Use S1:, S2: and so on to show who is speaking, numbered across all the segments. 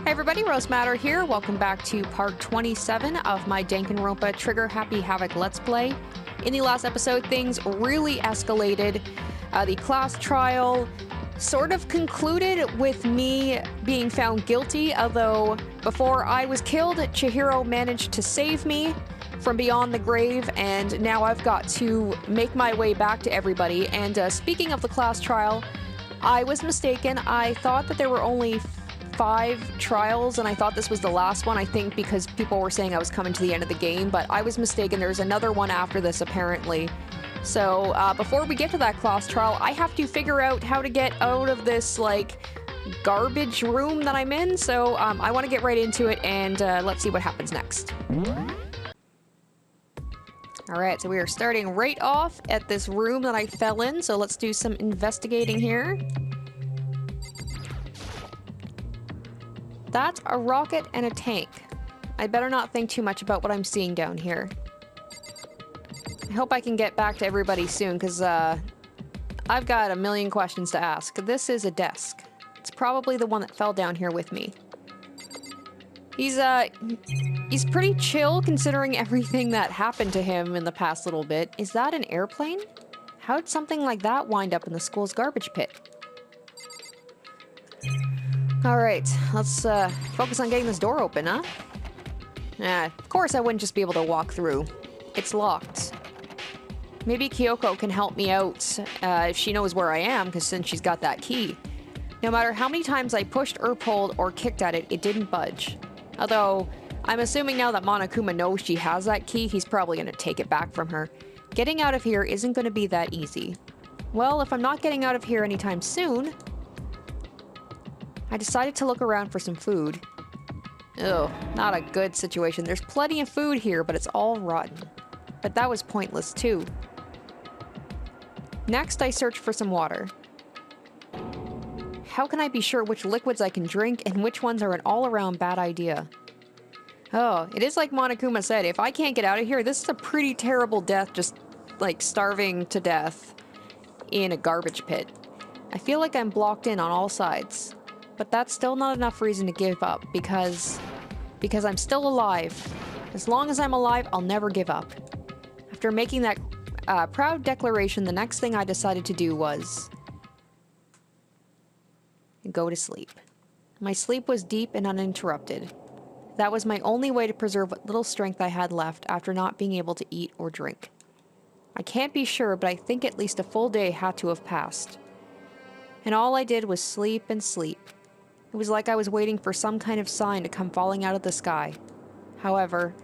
S1: Hey everybody, Rose Matter here. Welcome back to part 27 of my Danganronpa Trigger Happy Havoc Let's Play. In the last episode, things really escalated. The class trial sort of concluded with me being found guilty, although before I was killed, Chihiro managed to save me from beyond the grave, and now I've got to make my way back to everybody. And speaking of the class trial, I was mistaken. I thought that there were only 5 trials, and I thought this was the last one, I think because people were saying I was coming to the end of the game, but I was mistaken. There's another one after this, apparently. So, before we get to that class trial, I have to figure out how to get out of this, like, garbage room that I'm in, so, I want to get right into it, and, let's see what happens next. Alright, so we are starting right off at this room that I fell in, so let's do some investigating here. That's a rocket and a tank. I better not think too much about what I'm seeing down here. I hope I can get back to everybody soon, because, I've got a million questions to ask. This is a desk. It's probably the one that fell down here with me. He's pretty chill considering everything that happened to him in the past little bit. Is that an airplane? How did something like that wind up in the school's garbage pit? Alright, let's focus on getting this door open, huh? Of course I wouldn't just be able to walk through. It's locked. Maybe Kyoko can help me out if she knows where I am, because since she's got that key. No matter how many times I pushed or pulled or kicked at it, it didn't budge. Although, I'm assuming now that Monokuma knows she has that key, he's probably going to take it back from her. Getting out of here isn't going to be that easy. Well, if I'm not getting out of here anytime soon, I decided to look around for some food. Ugh, not a good situation. There's plenty of food here, but it's all rotten. But that was pointless too. Next, I searched for some water. How can I be sure which liquids I can drink and which ones are an all-around bad idea? Oh, it is like Monokuma said, if I can't get out of here, this is a pretty terrible death, just, like, starving to death in a garbage pit. I feel like I'm blocked in on all sides. But that's still not enough reason to give up, because I'm still alive. As long as I'm alive, I'll never give up. After making that proud declaration, the next thing I decided to do was go to sleep. My sleep was deep and uninterrupted. That was my only way to preserve what little strength I had left after not being able to eat or drink. I can't be sure, but I think at least a full day had to have passed. And all I did was sleep and sleep. It was like I was waiting for some kind of sign to come falling out of the sky. However,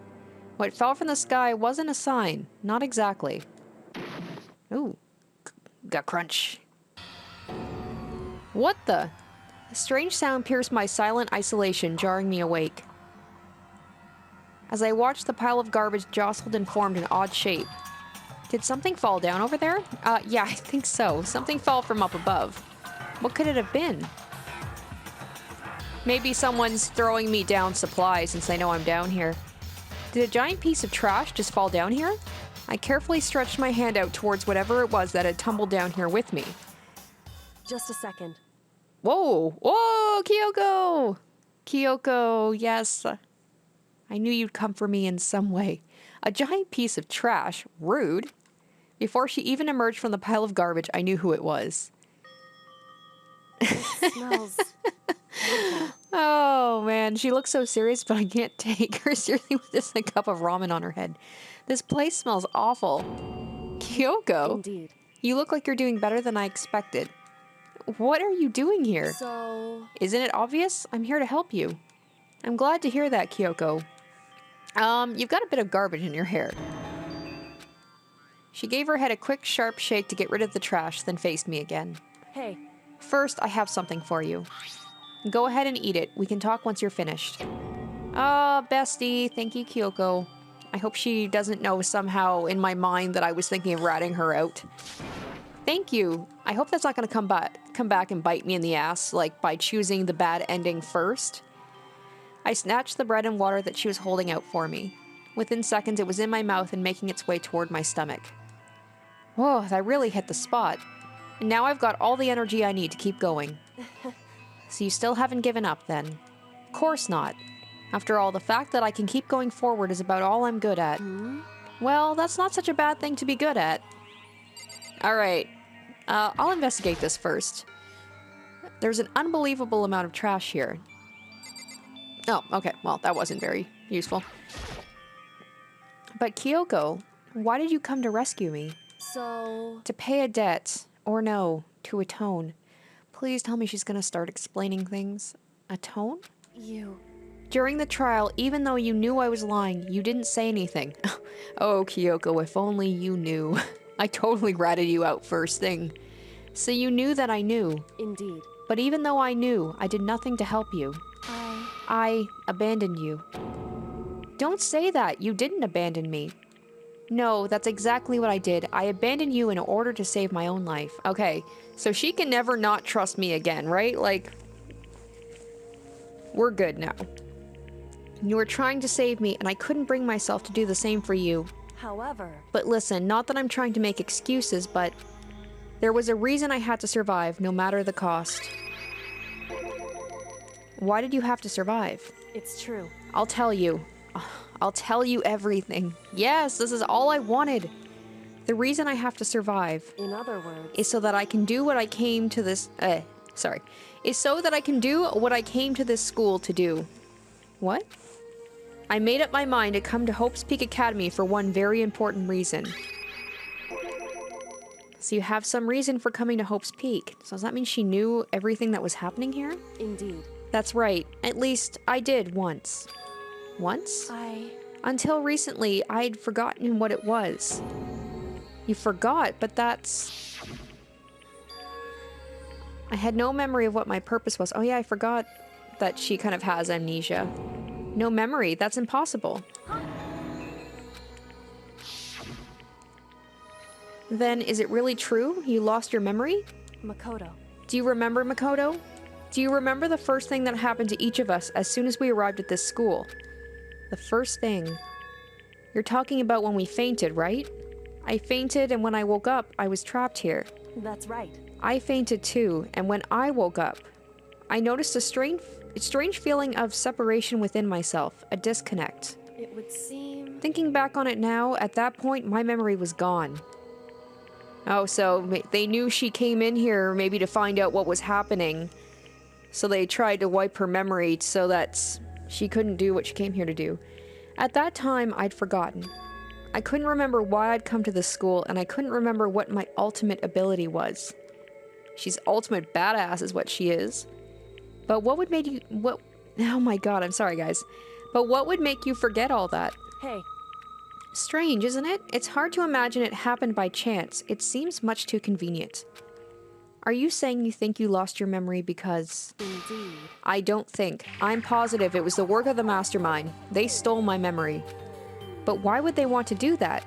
S1: what fell from the sky wasn't a sign. Not exactly. Ooh. Gut crunch. What the? A strange sound pierced my silent isolation, jarring me awake. As I watched, the pile of garbage jostled and formed an odd shape. Did something fall down over there? Yeah, I think so. Something fell from up above. What could it have been? Maybe someone's throwing me down supplies since they know I'm down here. Did a giant piece of trash just fall down here? I carefully stretched my hand out towards whatever it was that had tumbled down here with me.
S2: Just a second.
S1: Whoa! Whoa, Kyoko! Kyoko, yes. I knew you'd come for me in some way. A giant piece of trash? Rude. Before she even emerged from the pile of garbage, I knew who it was.
S2: It smells awful.
S1: Oh man, she looks so serious, but I can't take her seriously with just a cup of ramen on her head. This place smells awful. Kyoko?
S2: Indeed.
S1: You look like you're doing better than I expected. What are you doing here?
S2: So...
S1: Isn't it obvious? I'm here to help you. I'm glad to hear that, Kyoko. You've got a bit of garbage in your hair. She gave her head a quick, sharp shake to get rid of the trash, then faced me again.
S2: Hey.
S1: First, I have something for you. Go ahead and eat it. We can talk once you're finished. Ah, bestie. Thank you, Kyoko. I hope she doesn't know somehow in my mind that I was thinking of ratting her out. Thank you. I hope that's not going to come back and bite me in the ass, like by choosing the bad ending first. I snatched the bread and water that she was holding out for me. Within seconds, it was in my mouth and making its way toward my stomach. Whoa, that really hit the spot. And now I've got all the energy I need to keep going. So you still haven't given up, then? course not. After all, the fact that I can keep going forward is about all I'm good at. Well, that's not such a bad thing to be good at. Alright. I'll investigate this first. There's an unbelievable amount of trash here. Oh, okay. Well, that wasn't very useful. But Kyoko, why did you come to rescue me?
S2: So...
S1: To pay a debt. Or no, to atone. Please tell me she's gonna start explaining things. Atone?
S2: You...
S1: During the trial, even though you knew I was lying, you didn't say anything. Oh, Kyoko, if only you knew. I totally ratted you out first thing. So you knew that I knew.
S2: Indeed.
S1: But even though I knew, I did nothing to help you. I abandoned you. Don't say that. You didn't abandon me. No, that's exactly what I did. I abandoned you in order to save my own life. Okay, so she can never not trust me again, right? Like, we're good now. You were trying to save me, and I couldn't bring myself to do the same for you.
S2: However...
S1: But listen, not that I'm trying to make excuses, but there was a reason I had to survive, no matter the cost. Why did you have to survive?
S2: It's true.
S1: I'll tell you. I'll tell you everything. Yes, this is all I wanted. The reason I have to survive...
S2: In other words...
S1: is so that I can do what I came to this... Is so that I can do what I came to this school to do. What? I made up my mind to come to Hope's Peak Academy for one very important reason. So you have some reason for coming to Hope's Peak. So does that mean she knew everything that was happening here?
S2: Indeed.
S1: That's right. At least, I did once. Once? Until recently, I'd forgotten what it was. You forgot, but that's... I had no memory of what my purpose was. Oh yeah, I forgot that she kind of has amnesia. No memory, that's impossible. Then, is it really true? You lost your memory?
S2: Makoto.
S1: Do you remember, Makoto? Do you remember the first thing that happened to each of us as soon as we arrived at this school? The first thing. You're talking about when we fainted, right? I fainted, and when I woke up, I was trapped here.
S2: That's right.
S1: I fainted too, and when I woke up, I noticed a strange feeling of separation within myself, a disconnect.
S2: It would seem...
S1: Thinking back on it now, at that point, my memory was gone. Oh, so they knew she came in here maybe to find out what was happening, so they tried to wipe her memory so that she couldn't do what she came here to do. At that time, I'd forgotten. I couldn't remember why I'd come to this school, and I couldn't remember what my ultimate ability was. She's ultimate badass is what she is. But what would make you... Oh my god, I'm sorry, guys. But what would make you forget all that?
S2: Hey.
S1: Strange, isn't it? It's hard to imagine it happened by chance. It seems much too convenient. Are you saying you think you lost your memory because...
S2: Indeed.
S1: I don't think. I'm positive it was the work of the mastermind. They stole my memory. But why would they want to do that?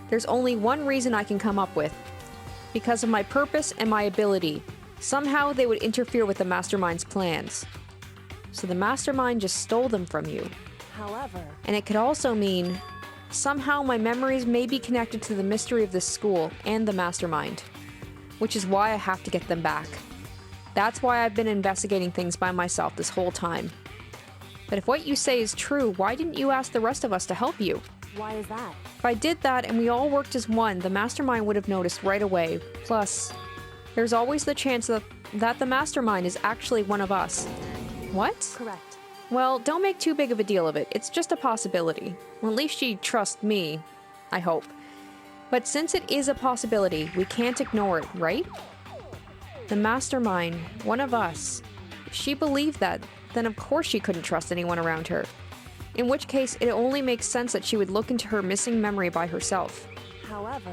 S1: There's only one reason I can come up with. Because of my purpose and my ability. Somehow they would interfere with the mastermind's plans. So the mastermind just stole them from you.
S2: However...
S1: And it could also mean... somehow my memories may be connected to the mystery of this school and the mastermind. Which is why I have to get them back. That's why I've been investigating things by myself this whole time. But if what you say is true, why didn't you ask the rest of us to help you?
S2: Why is that?
S1: If I did that and we all worked as one, the mastermind would have noticed right away. Plus, there's always the chance that the mastermind is actually one of us. What?
S2: Correct.
S1: Well, don't make too big of a deal of it. It's just a possibility. Well, at least she trusts me. I hope. But since it is a possibility, we can't ignore it, right? The mastermind, one of us. If she believed that, then of course she couldn't trust anyone around her. In which case, it only makes sense that she would look into her missing memory by herself.
S2: However...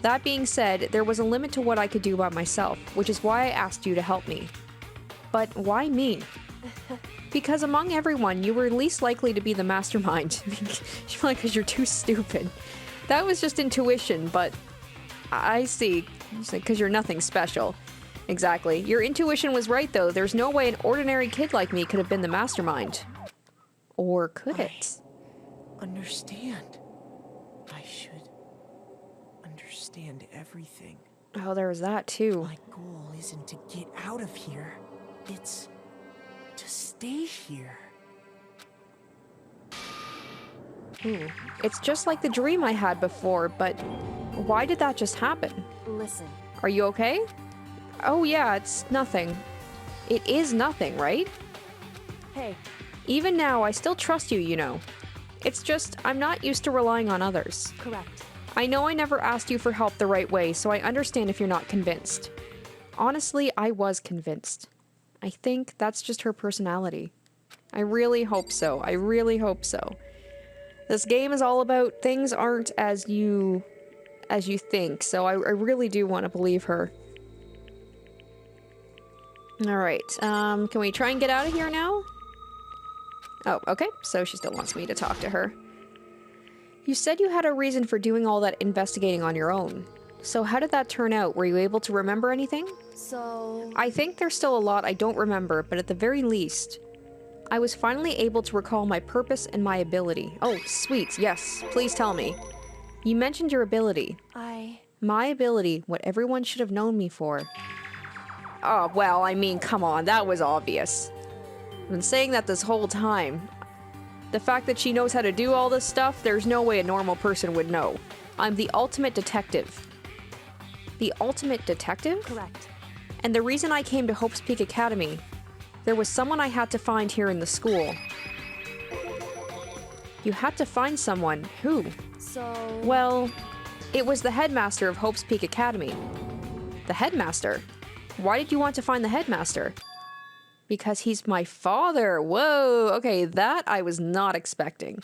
S1: That being said, there was a limit to what I could do by myself, which is why I asked you to help me. But why me? Because among everyone, you were least likely to be the mastermind. Because you're too stupid. That was just intuition, but... I see. Because you're nothing special. Exactly. Your intuition was right, though. There's no way an ordinary kid like me could have been the mastermind. Or could it?
S3: Understand. I should understand everything.
S1: Oh, there was that, too.
S3: My goal isn't to get out of here. It's to stay here.
S1: Ooh. It's just like the dream I had before, but why did that just happen?
S2: Listen.
S1: Are you okay? Oh yeah, it's nothing. It is nothing, right?
S2: Hey.
S1: Even now, I still trust you, you know. It's just, I'm not used to relying on others.
S2: Correct.
S1: I know I never asked you for help the right way, so I understand if you're not convinced. Honestly, I was convinced. I think that's just her personality. I really hope so. I really hope so. This game is all about things aren't as you think, so I really do want to believe her. Alright, can we try and get out of here now? Oh, okay, so she still wants me to talk to her. You said you had a reason for doing all that investigating on your own. So how did that turn out? Were you able to remember anything?
S2: So...
S1: I think there's still a lot I don't remember, but at the very least, I was finally able to recall my purpose and my ability. Oh, sweet, yes, please tell me. You mentioned your ability. My ability, what everyone should have known me for. Oh, well, I mean, come on, that was obvious. I've been saying that this whole time. The fact that she knows how to do all this stuff, there's no way a normal person would know. I'm the ultimate detective. The ultimate detective?
S2: Correct.
S1: And the reason I came to Hope's Peak Academy, there was someone I had to find here in the school. You had to find someone. Who?
S2: So...
S1: Well, it was the headmaster of Hope's Peak Academy. The headmaster? Why did you want to find the headmaster? Because he's my father. Whoa, okay, that I was not expecting.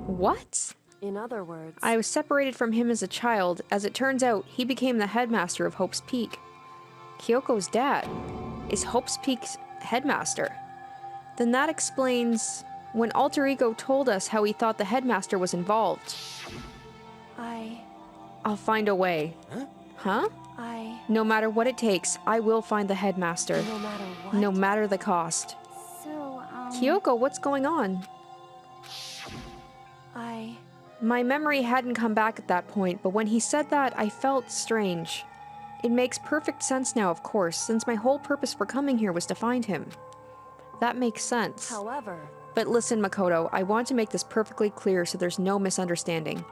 S1: What?
S2: In other words...
S1: I was separated from him as a child. As it turns out, he became the headmaster of Hope's Peak. Kyoko's dad is Hope's Peak's headmaster. Then that explains when Alter Ego told us how he thought the headmaster was involved. I'll find a way. Huh? No matter what it takes, I will find the headmaster.
S2: No matter what?
S1: No matter the cost.
S4: So,
S1: Kyoko, what's going on? My memory hadn't come back at that point, but when he said that, I felt strange. It makes perfect sense now, of course, since my whole purpose for coming here was to find him. That makes sense.
S2: However...
S1: But listen, Makoto, I want to make this perfectly clear so there's no misunderstanding.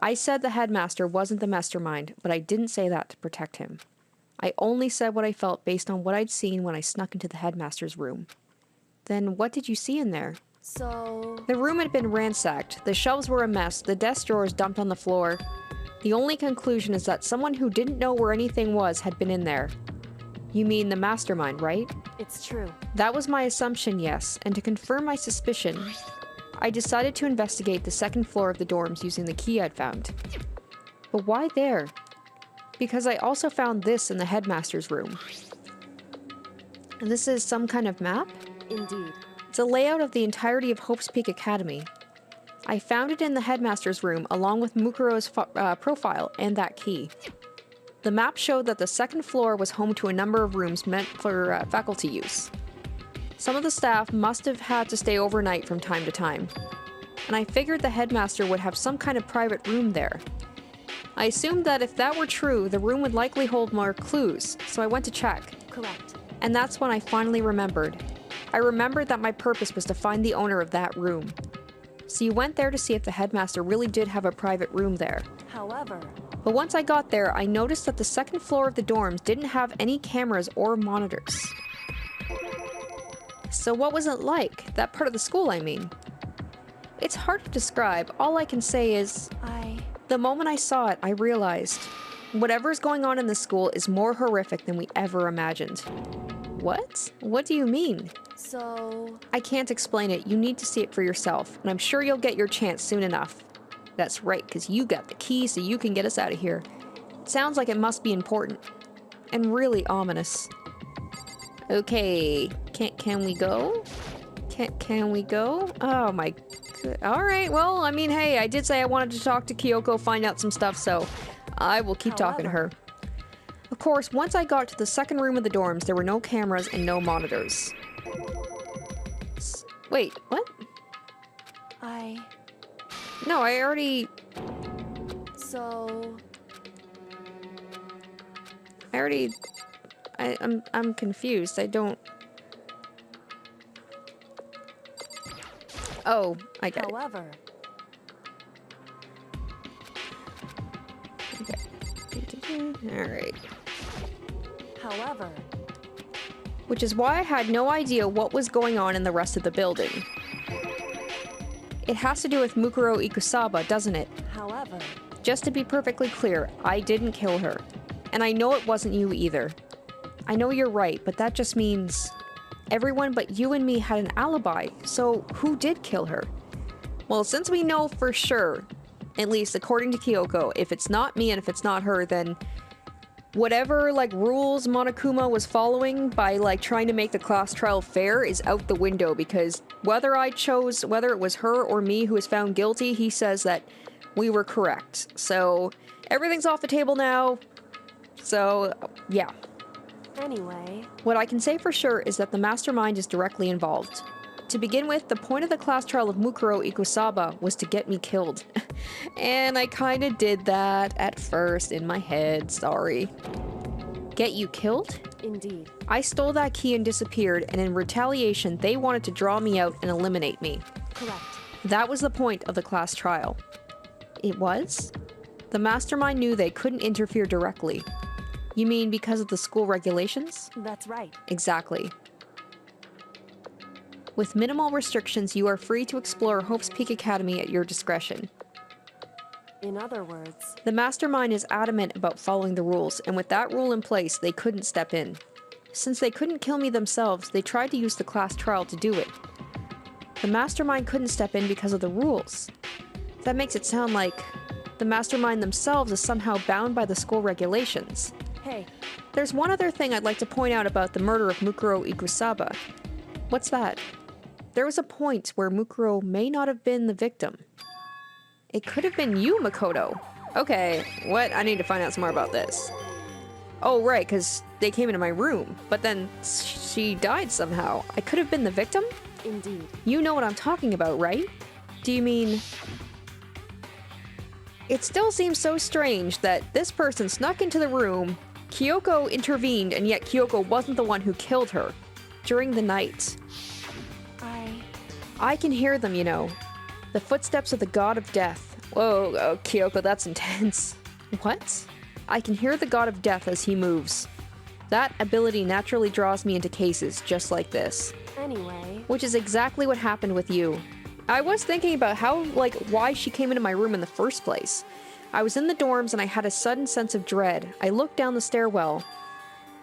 S1: I said the headmaster wasn't the mastermind, but I didn't say that to protect him. I only said what I felt based on what I'd seen when I snuck into the headmaster's room. Then what did you see in there?
S2: So...
S1: The room had been ransacked, the shelves were a mess, the desk drawers dumped on the floor. The only conclusion is that someone who didn't know where anything was had been in there. You mean the mastermind, right?
S2: It's true.
S1: That was my assumption, yes, and to confirm my suspicion, I decided to investigate the second floor of the dorms using the key I'd found. But why there? Because I also found this in the headmaster's room. And this is some kind of map?
S2: Indeed.
S1: It's a layout of the entirety of Hope's Peak Academy. I found it in the headmaster's room along with Mukuro's profile and that key. The map showed that the second floor was home to a number of rooms meant for faculty use. Some of the staff must have had to stay overnight from time to time, and I figured the headmaster would have some kind of private room there. I assumed that if that were true, the room would likely hold more clues, so I went to check.
S2: Correct.
S1: And that's when I finally remembered. I remembered that my purpose was to find the owner of that room. So you went there to see if the headmaster really did have a private room there.
S2: However...
S1: But once I got there, I noticed that the second floor of the dorms didn't have any cameras or monitors. So what was it like? That part of the school, I mean. It's hard to describe. All I can say is... The moment I saw it, I realized whatever's going on in the school is more horrific than we ever imagined. What? What do you mean?
S2: So...
S1: I can't explain it. You need to see it for yourself, and I'm sure you'll get your chance soon enough. That's right, because you got the key so you can get us out of here. It sounds like it must be important. And really ominous. Okay, can we go? Can we go? Oh my... Alright, well, I mean, hey, I did say I wanted to talk to Kyoko, find out some stuff, so I will keep talking to her. Of course, once I got to the second room of the dorms, there were no cameras and no monitors. Wait, what? No, I already...
S2: So...
S1: I'm confused. I don't... Oh, I get it.
S2: However...
S1: Alright.
S2: However,
S1: Which is why I had no idea what was going on in the rest of the building. It has to do with Mukuro Ikusaba, doesn't it?
S2: however,
S1: Just to be perfectly clear, I didn't kill her. And I know it wasn't you either. I know you're right, but that just means everyone but you and me had an alibi, so who did kill her? Well, since we know for sure, at least according to Kyoko, if it's not me and if it's not her, then whatever, like, rules Monokuma was following by, like, trying to make the class trial fair is out the window, because whether it was her or me who was found guilty, he says that we were correct. So, everything's off the table now. So, yeah.
S2: anyway,
S1: What I can say for sure is that the mastermind is directly involved. To begin with, the point of the class trial of Mukuro Ikusaba was to get me killed. And I kinda did that at first in my head, sorry. Get you killed?
S2: indeed,
S1: I stole that key and disappeared, and in retaliation, they wanted to draw me out and eliminate me.
S2: correct,
S1: That was the point of the class trial. It was? The mastermind knew they couldn't interfere directly. You mean because of the school regulations?
S2: that's right,
S1: Exactly. With minimal restrictions, you are free to explore Hope's Peak Academy at your discretion.
S2: in other words,
S1: The mastermind is adamant about following the rules, and with that rule in place, they couldn't step in. Since they couldn't kill me themselves, they tried to use the class trial to do it. The mastermind couldn't step in because of the rules. That makes it sound like the mastermind themselves is somehow bound by the school regulations.
S2: hey,
S1: There's one other thing I'd like to point out about the murder of Mukuro Ikusaba. What's that? There was a point where Mukuro may not have been the victim. It could have been you, Makoto. Okay, what? I need to find out some more about this. Oh, right, because they came into my room, but then she died somehow. I could have been the victim?
S2: indeed,
S1: You know what I'm talking about, right? Do you mean... It still seems so strange that this person snuck into the room, Kyoko intervened, and yet Kyoko wasn't the one who killed her during the night. I can hear them, you know. The footsteps of the god of death. Whoa, oh, Kyoko, that's intense. What? I can hear the god of death as he moves. That ability naturally draws me into cases just like this.
S2: anyway,
S1: Which is exactly what happened with you. I was thinking about how, like, why she came into my room in the first place. I was in the dorms and I had a sudden sense of dread. I looked down the stairwell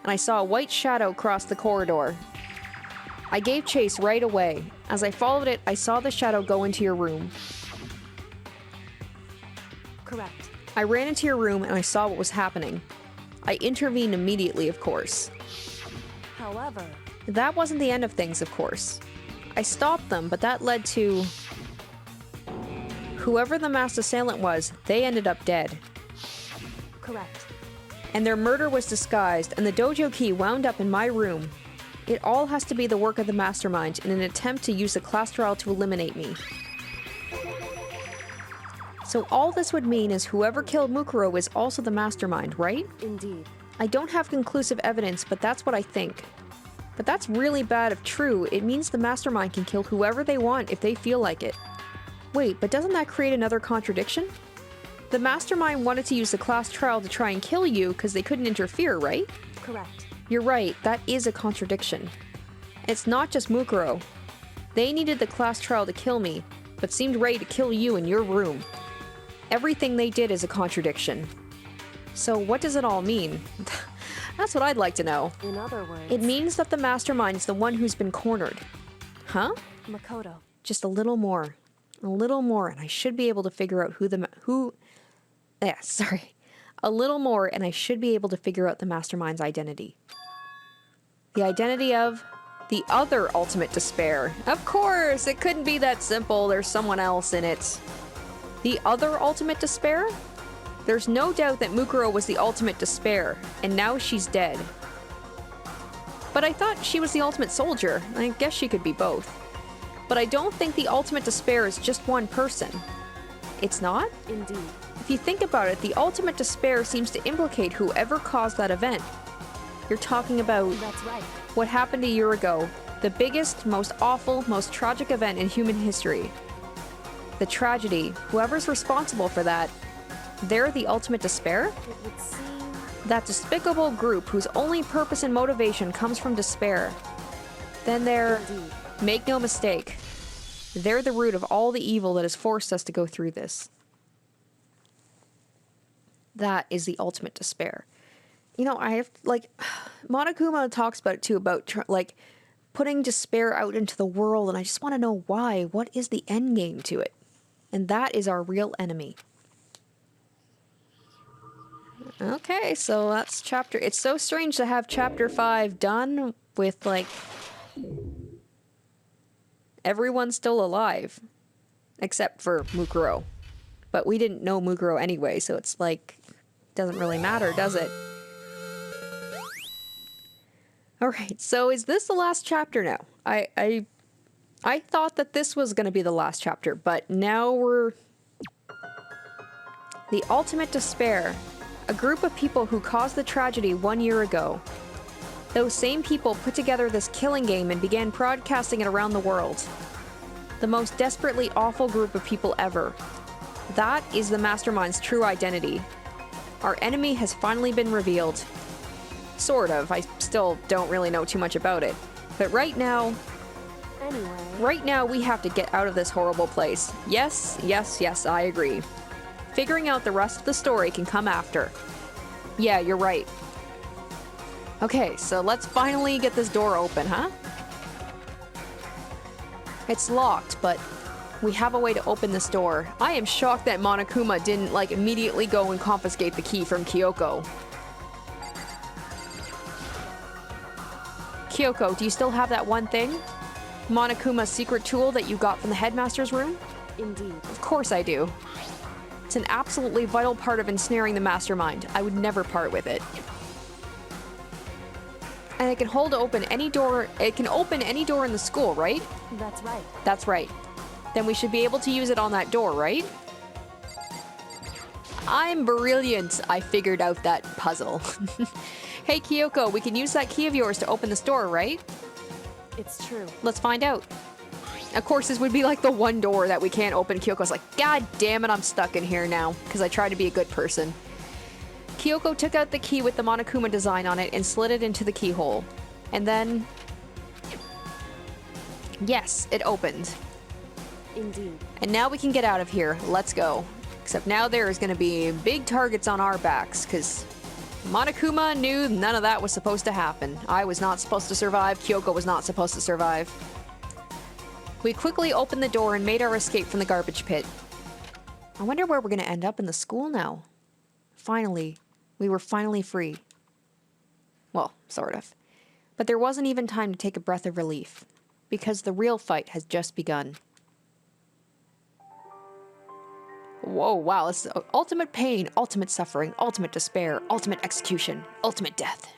S1: and I saw a white shadow cross the corridor. I gave chase right away. As I followed it, I saw the shadow go into your room.
S2: correct,
S1: I ran into your room and I saw what was happening. I intervened immediately, of course.
S2: however,
S1: That wasn't the end of things, of course. I stopped them, but that led to... Whoever the masked assailant was, they ended up dead.
S2: correct,
S1: And their murder was disguised, and the dojo key wound up in my room. It all has to be the work of the mastermind in an attempt to use the class trial to eliminate me. So all this would mean is whoever killed Mukuro is also the mastermind, right?
S2: indeed,
S1: I don't have conclusive evidence, but that's what I think. But that's really bad if true. It means the mastermind can kill whoever they want if they feel like it. Wait, but doesn't that create another contradiction? The mastermind wanted to use the class trial to try and kill you because they couldn't interfere, right?
S2: correct,
S1: You're right, that is a contradiction. It's not just Mukuro. They needed the class trial to kill me, but seemed ready to kill you in your room. Everything they did is a contradiction. So what does it all mean? That's what I'd like to know.
S2: in other words,
S1: It means that the mastermind is the one who's been cornered. Huh?
S2: Makoto,
S1: Just a little more. A little more, and I should be able to figure out a little more, and I should be able to figure out the mastermind's identity. The identity of the other ultimate despair. Of course, it couldn't be that simple. There's someone else in it. The other ultimate despair? There's no doubt that Mukuro was the ultimate despair, and now she's dead. But I thought she was the ultimate soldier. I guess she could be both. But I don't think the ultimate despair is just one person. It's not?
S2: indeed,
S1: If you think about it, the ultimate despair seems to implicate whoever caused that event. You're talking about
S2: that's right,
S1: what happened a year ago, the biggest, most awful, most tragic event in human history. The tragedy, whoever's responsible for that, they're the ultimate despair?
S2: it would seem,
S1: That despicable group whose only purpose and motivation comes from despair. Then they're...
S2: Indeed.
S1: Make no mistake. They're the root of all the evil that has forced us to go through this. That is the ultimate despair. You know, I have, like... Monokuma talks about it, too, about, like, putting despair out into the world, and I just want to know why. What is the end game to it? And that is our real enemy. Okay, so that's chapter... It's so strange to have chapter 5 done with, like... Everyone's still alive. Except for Mukuro. But we didn't know Mukuro anyway, so it's like... Doesn't really matter, does it? Alright, so is this the last chapter now? I thought that this was going to be the last chapter, but now we're... The ultimate despair. A group of people who caused the tragedy 1 year ago. Those same people put together this killing game and began broadcasting it around the world. The most desperately awful group of people ever. That is the mastermind's true identity. Our enemy has finally been revealed. Sort of. I still don't really know too much about it. But right now...
S2: Anyway...
S1: Right now, we have to get out of this horrible place. Yes, yes, yes, I agree. Figuring out the rest of the story can come after. Yeah, you're right. Okay, so let's finally get this door open, huh? It's locked, but we have a way to open this door. I am shocked that Monokuma didn't, like, immediately go and confiscate the key from Kyoko. Kyoko, do you still have that one thing? Monokuma's secret tool that you got from the headmaster's room?
S2: Indeed.
S1: Of course I do. It's an absolutely vital part of ensnaring the mastermind. I would never part with it. And it can open any door in the school, right?
S2: That's right.
S1: That's right. Then we should be able to use it on that door, right? I'm brilliant. I figured out that puzzle. Hey, Kyoko, we can use that key of yours to open this door, right?
S2: It's true.
S1: Let's find out. Of course, this would be like the one door that we can't open. Kyoko's like, God damn it, I'm stuck in here now, because I tried to be a good person. Kyoko took out the key with the Monokuma design on it and slid it into the keyhole. And then... Yes, it opened.
S2: Indeed.
S1: And now we can get out of here. Let's go. Except now there is going to be big targets on our backs, because Monokuma knew none of that was supposed to happen. I was not supposed to survive. Kyoko was not supposed to survive. We quickly opened the door and made our escape from the garbage pit. I wonder where we're going to end up in the school now. Finally. We were finally free. Well, sort of. But there wasn't even time to take a breath of relief. Because the real fight has just begun. Whoa, wow, this is ultimate pain, ultimate suffering, ultimate despair, ultimate execution, ultimate death.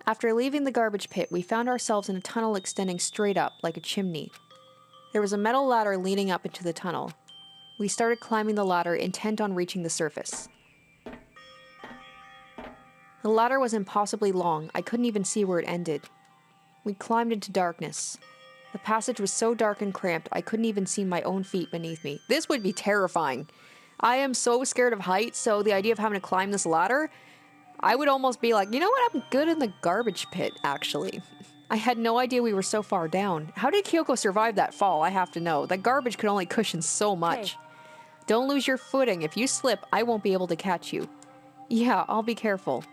S1: After leaving the garbage pit, we found ourselves in a tunnel extending straight up, like a chimney. There was a metal ladder leading up into the tunnel. We started climbing the ladder, intent on reaching the surface. The ladder was impossibly long. I couldn't even see where it ended. We climbed into darkness. The passage was so dark and cramped, I couldn't even see my own feet beneath me. This would be terrifying. I am so scared of heights, so the idea of having to climb this ladder, I would almost be like, you know what, I'm good in the garbage pit, actually. I had no idea we were so far down. How did Kyoko survive that fall? I have to know. The garbage could only cushion so much.
S2: Hey.
S1: Don't lose your footing. If you slip, I won't be able to catch you. Yeah, I'll be careful.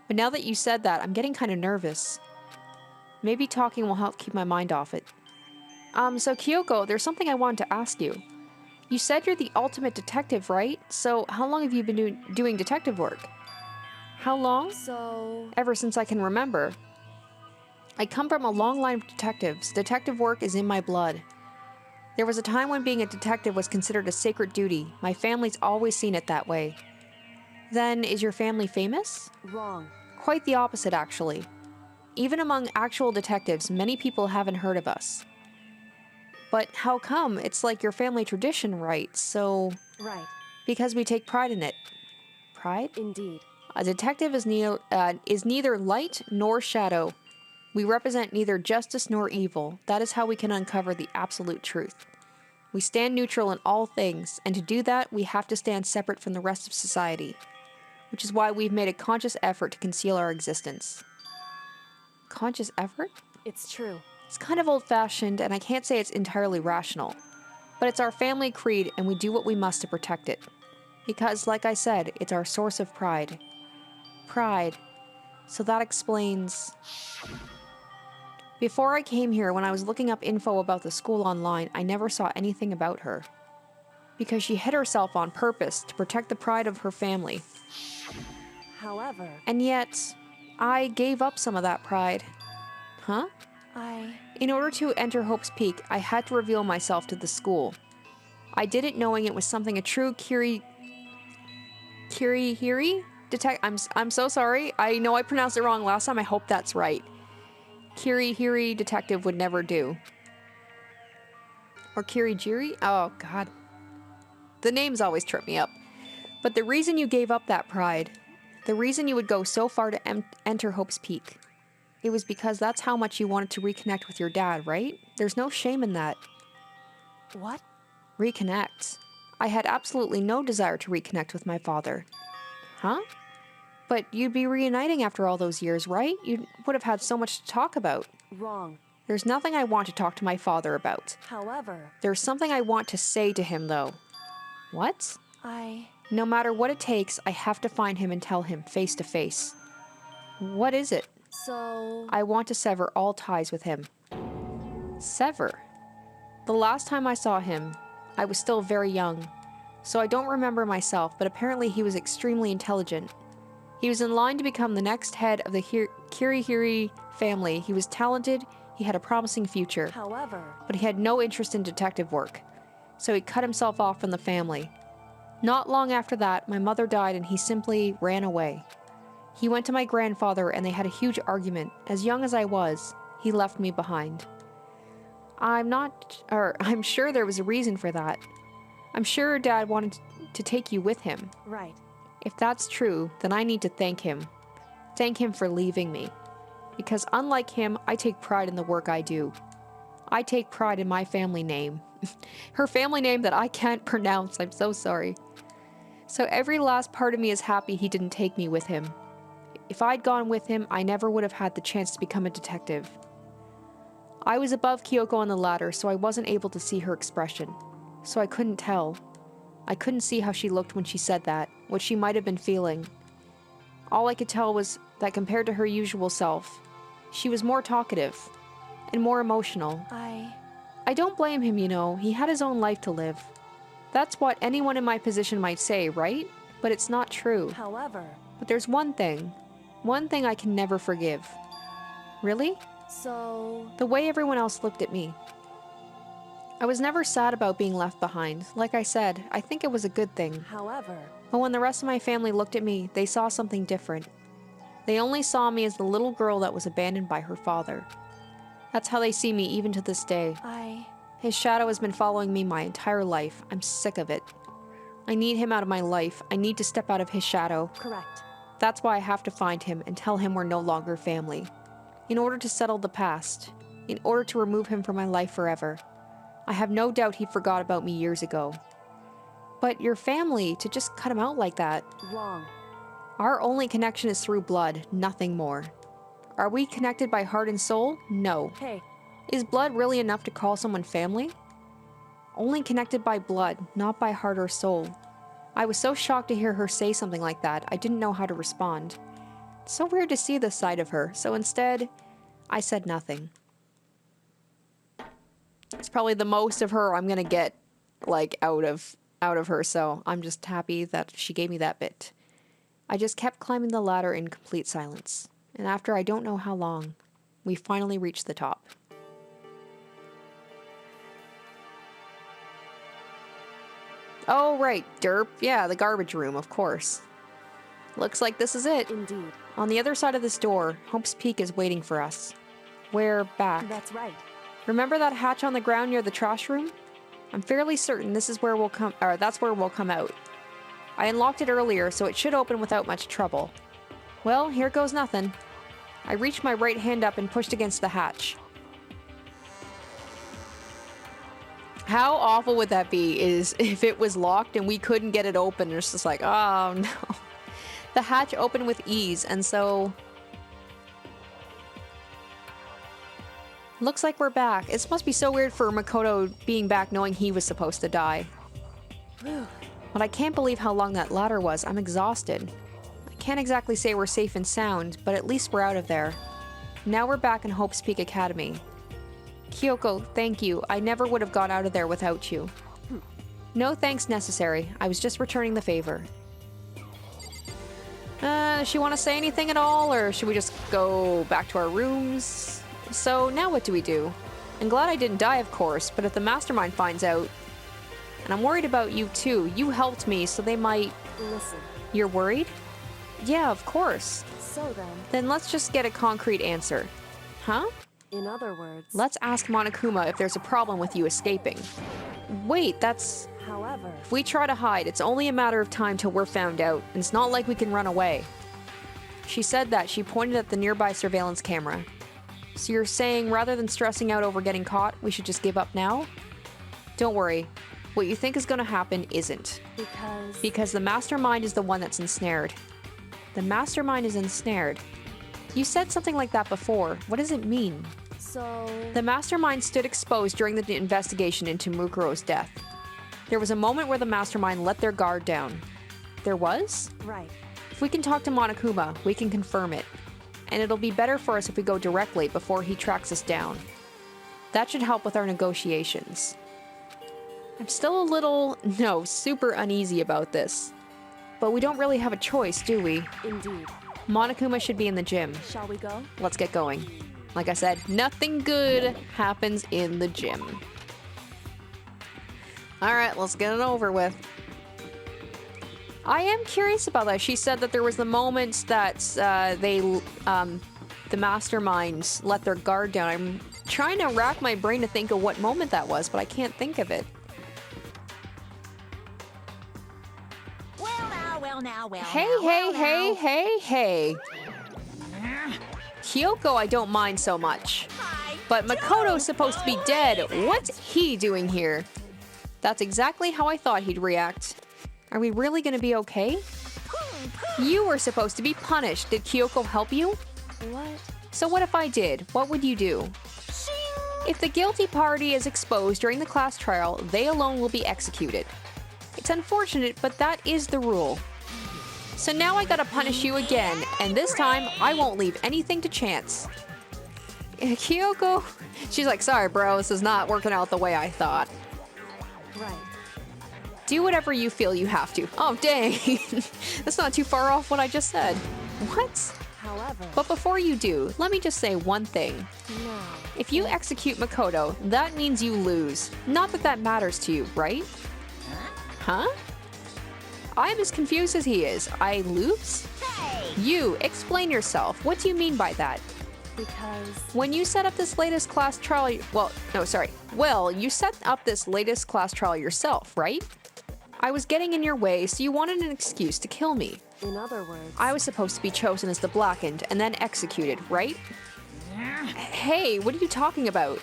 S1: But now that you said that, I'm getting kind of nervous. Maybe talking will help keep my mind off it. So Kyoko, there's something I wanted to ask you. You said you're the ultimate detective, right? So how long have you been doing detective work? How long?
S2: So...
S1: Ever since I can remember. I come from a long line of detectives. Detective work is in my blood. There was a time when being a detective was considered a sacred duty. My family's always seen it that way. Then, is your family famous?
S2: Wrong.
S1: Quite the opposite, actually. Even among actual detectives, many people haven't heard of us. But how come? It's like your family tradition, right? So...
S2: Right.
S1: Because we take pride in it. Pride?
S2: Indeed.
S1: A detective is neither light nor shadow. We represent neither justice nor evil. That is how we can uncover the absolute truth. We stand neutral in all things, and to do that, we have to stand separate from the rest of society, which is why we've made a conscious effort to conceal our existence. Conscious effort?
S2: It's true.
S1: It's kind of old-fashioned, and I can't say it's entirely rational. But it's our family creed, and we do what we must to protect it. Because, like I said, it's our source of pride. Pride. So that explains... Before I came here, when I was looking up info about the school online, I never saw anything about her. Because she hid herself on purpose to protect the pride of her family.
S2: However...
S1: And yet, I gave up some of that pride. Huh? In order to enter Hope's Peak, I had to reveal myself to the school. I did it knowing it was something a true Kirihiri? I'm so sorry. I know I pronounced it wrong last time. I hope that's right. Kirihiri detective would never do. Or Kirijiri? Oh, God. The names always trip me up. But the reason you gave up that pride, the reason you would go so far to enter Hope's Peak, it was because that's how much you wanted to reconnect with your dad, right? There's no shame in that.
S2: What?
S1: Reconnect. I had absolutely no desire to reconnect with my father. Huh? But you'd be reuniting after all those years, right? You would have had so much to talk about.
S2: Wrong.
S1: There's nothing I want to talk to my father about.
S2: However...
S1: There's something I want to say to him, though. What? No matter what it takes, I have to find him and tell him face to face. What is it?
S2: So...
S1: I want to sever all ties with him. Sever? The last time I saw him, I was still very young, so I don't remember myself, but apparently he was extremely intelligent. He was in line to become the next head of the Kirihiri family. He was talented, he had a promising future.
S2: However...
S1: But he had no interest in detective work, so he cut himself off from the family. Not long after that, my mother died and he simply ran away. He went to my grandfather and they had a huge argument. As young as I was, he left me behind. I'm sure there was a reason for that. I'm sure Dad wanted to take you with him.
S2: Right.
S1: If that's true, then I need to thank him. Thank him for leaving me. Because unlike him, I take pride in the work I do. I take pride in my family name. Her family name that I can't pronounce, I'm so sorry. So every last part of me is happy he didn't take me with him. If I'd gone with him, I never would have had the chance to become a detective. I was above Kyoko on the ladder, so I wasn't able to see her expression. So I couldn't tell. I couldn't see how she looked when she said that, what she might have been feeling. All I could tell was that compared to her usual self, she was more talkative and more emotional. I don't blame him, you know. He had his own life to live. That's what anyone in my position might say, right? But it's not true.
S2: However...
S1: But there's one thing I can never forgive. Really?
S2: So...
S1: The way everyone else looked at me. I was never sad about being left behind. Like I said, I think it was a good thing.
S2: However...
S1: But when the rest of my family looked at me, they saw something different. They only saw me as the little girl that was abandoned by her father. That's how they see me even to this day. His shadow has been following me my entire life. I'm sick of it. I need him out of my life. I need to step out of his shadow.
S2: Correct.
S1: That's why I have to find him and tell him we're no longer family. In order to settle the past. In order to remove him from my life forever. I have no doubt he forgot about me years ago. But your family, to just cut him out like that.
S2: Wrong.
S1: Our only connection is through blood, nothing more. Are we connected by heart and soul? No.
S2: Hey.
S1: Is blood really enough to call someone family? Only connected by blood, not by heart or soul. I was so shocked to hear her say something like that, I didn't know how to respond. It's so weird to see this side of her, so instead, I said nothing. It's probably the most of her I'm gonna get, like, out of her, so I'm just happy that she gave me that bit. I just kept climbing the ladder in complete silence, and after I don't know how long, we finally reached the top. Oh, right, derp. Yeah, the garbage room, of course. Looks like this is it.
S2: Indeed.
S1: On the other side of this door, Hope's Peak is waiting for us. We're back.
S2: That's right.
S1: Remember that hatch on the ground near the trash room? I'm fairly certain this is where we'll come, or that's where we'll come out. I unlocked it earlier, so it should open without much trouble. Well, here goes nothing. I reached my right hand up and pushed against the hatch. How awful would that be is if it was locked and we couldn't get it open and it's just like, oh no. The hatch opened with ease, and so... Looks like we're back. It must be so weird for Makoto being back knowing he was supposed to die. But I can't believe how long that ladder was. I'm exhausted. I can't exactly say we're safe and sound, but at least we're out of there. Now we're back in Hope's Peak Academy. Kyoko, thank you. I never would have got out of there without you. No thanks necessary. I was just returning the favor. Does she want to say anything at all, or should we just go back to our rooms? So, now what do we do? I'm glad I didn't die, of course, but if the mastermind finds out... And I'm worried about you, too. You helped me, so they might...
S2: Listen.
S1: You're worried? Yeah, of course.
S2: So then...
S1: Then let's just get a concrete answer. Huh?
S2: In other words...
S1: Let's ask Monokuma if there's a problem with you escaping. Wait, that's...
S2: However...
S1: If we try to hide, it's only a matter of time till we're found out, and it's not like we can run away. She said that. She pointed at the nearby surveillance camera. So you're saying rather than stressing out over getting caught, we should just give up now? Don't worry. What you think is going to happen isn't. Because the mastermind is the one that's ensnared. The mastermind is ensnared. You said something like that before. What does it mean?
S2: So...
S1: The mastermind stood exposed during the investigation into Mukuro's death. There was a moment where the mastermind let their guard down. There was?
S2: Right.
S1: If we can talk to Monokuma, we can confirm it. And it'll be better for us if we go directly before he tracks us down. That should help with our negotiations. I'm still a little, super uneasy about this. But we don't really have a choice, do we?
S2: Indeed.
S1: Monokuma should be in the gym.
S2: Shall we go?
S1: Let's get going. Like I said, nothing good happens in the gym. Alright, let's get it over with. I am curious about that. She said that there was the moments that the masterminds let their guard down. I'm trying to rack my brain to think of what moment that was, but I can't think of it. Hey. Kyoko I don't mind so much. But Makoto's supposed to be dead. What's he doing here? That's exactly how I thought he'd react. Are we really gonna be okay? You were supposed to be punished. Did Kyoko help you?
S2: What?
S1: So what if I did? What would you do? If the guilty party is exposed during the class trial, they alone will be executed. It's unfortunate, but that is the rule. So now I gotta punish you again, and this time I won't leave anything to chance. Kyoko, she's like, sorry bro, this is not working out the way I thought.
S2: Right.
S1: Do whatever you feel you have to. Oh dang, that's not too far off what I just said. What?
S2: However...
S1: But before you do, let me just say one thing.
S2: No.
S1: If you execute Makoto, that means you lose. Not that that matters to you, right? Huh? I'm as confused as he is. I lose?
S4: Hey!
S1: You, explain yourself. What do you mean by that?
S2: Because...
S1: When you set up this latest class trial... Well, you set up this latest class trial yourself, right? I was getting in your way, so you wanted an excuse to kill me.
S2: In other words...
S1: I was supposed to be chosen as the Blackened and then executed, right? Hey, what are you talking about?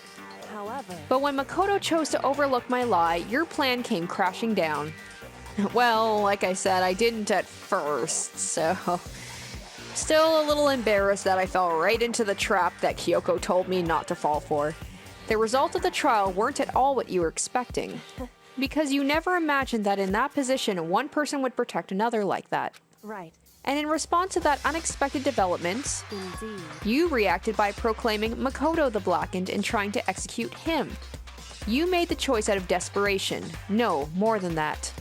S2: However...
S1: But when Makoto chose to overlook my lie, your plan came crashing down. Well, like I said, I didn't at first, so... Still a little embarrassed that I fell right into the trap that Kyoko told me not to fall for. The results of the trial weren't at all what you were expecting. Because you never imagined that in that position, one person would protect another like that.
S2: Right.
S1: And in response to that unexpected development,
S2: Indeed.
S1: you reacted by proclaiming Makoto the Blackened and trying to execute him. You made the choice out of desperation. No, more than that.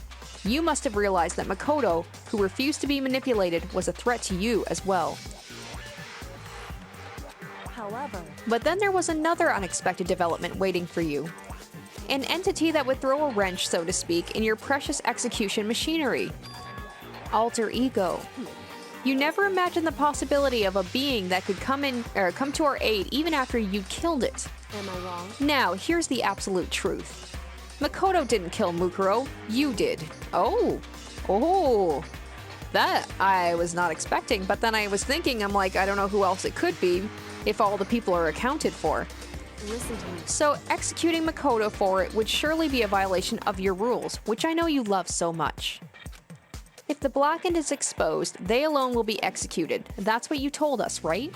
S1: You must have realized that Makoto, who refused to be manipulated, was a threat to you as well.
S2: However...
S1: But then there was another unexpected development waiting for you. An entity that would throw a wrench, so to speak, in your precious execution machinery. Alter ego. You never imagined the possibility of a being that could come to our aid even after you'd killed it.
S2: Am I wrong?
S1: Now, here's the absolute truth. Makoto didn't kill Mukuro, you did. Oh. That I was not expecting, but then I was thinking, I'm like, I don't know who else it could be if all the people are accounted for.
S2: Listen to me.
S1: So executing Makoto for it would surely be a violation of your rules, which I know you love so much. If the blackened is exposed, they alone will be executed. That's what you told us, right?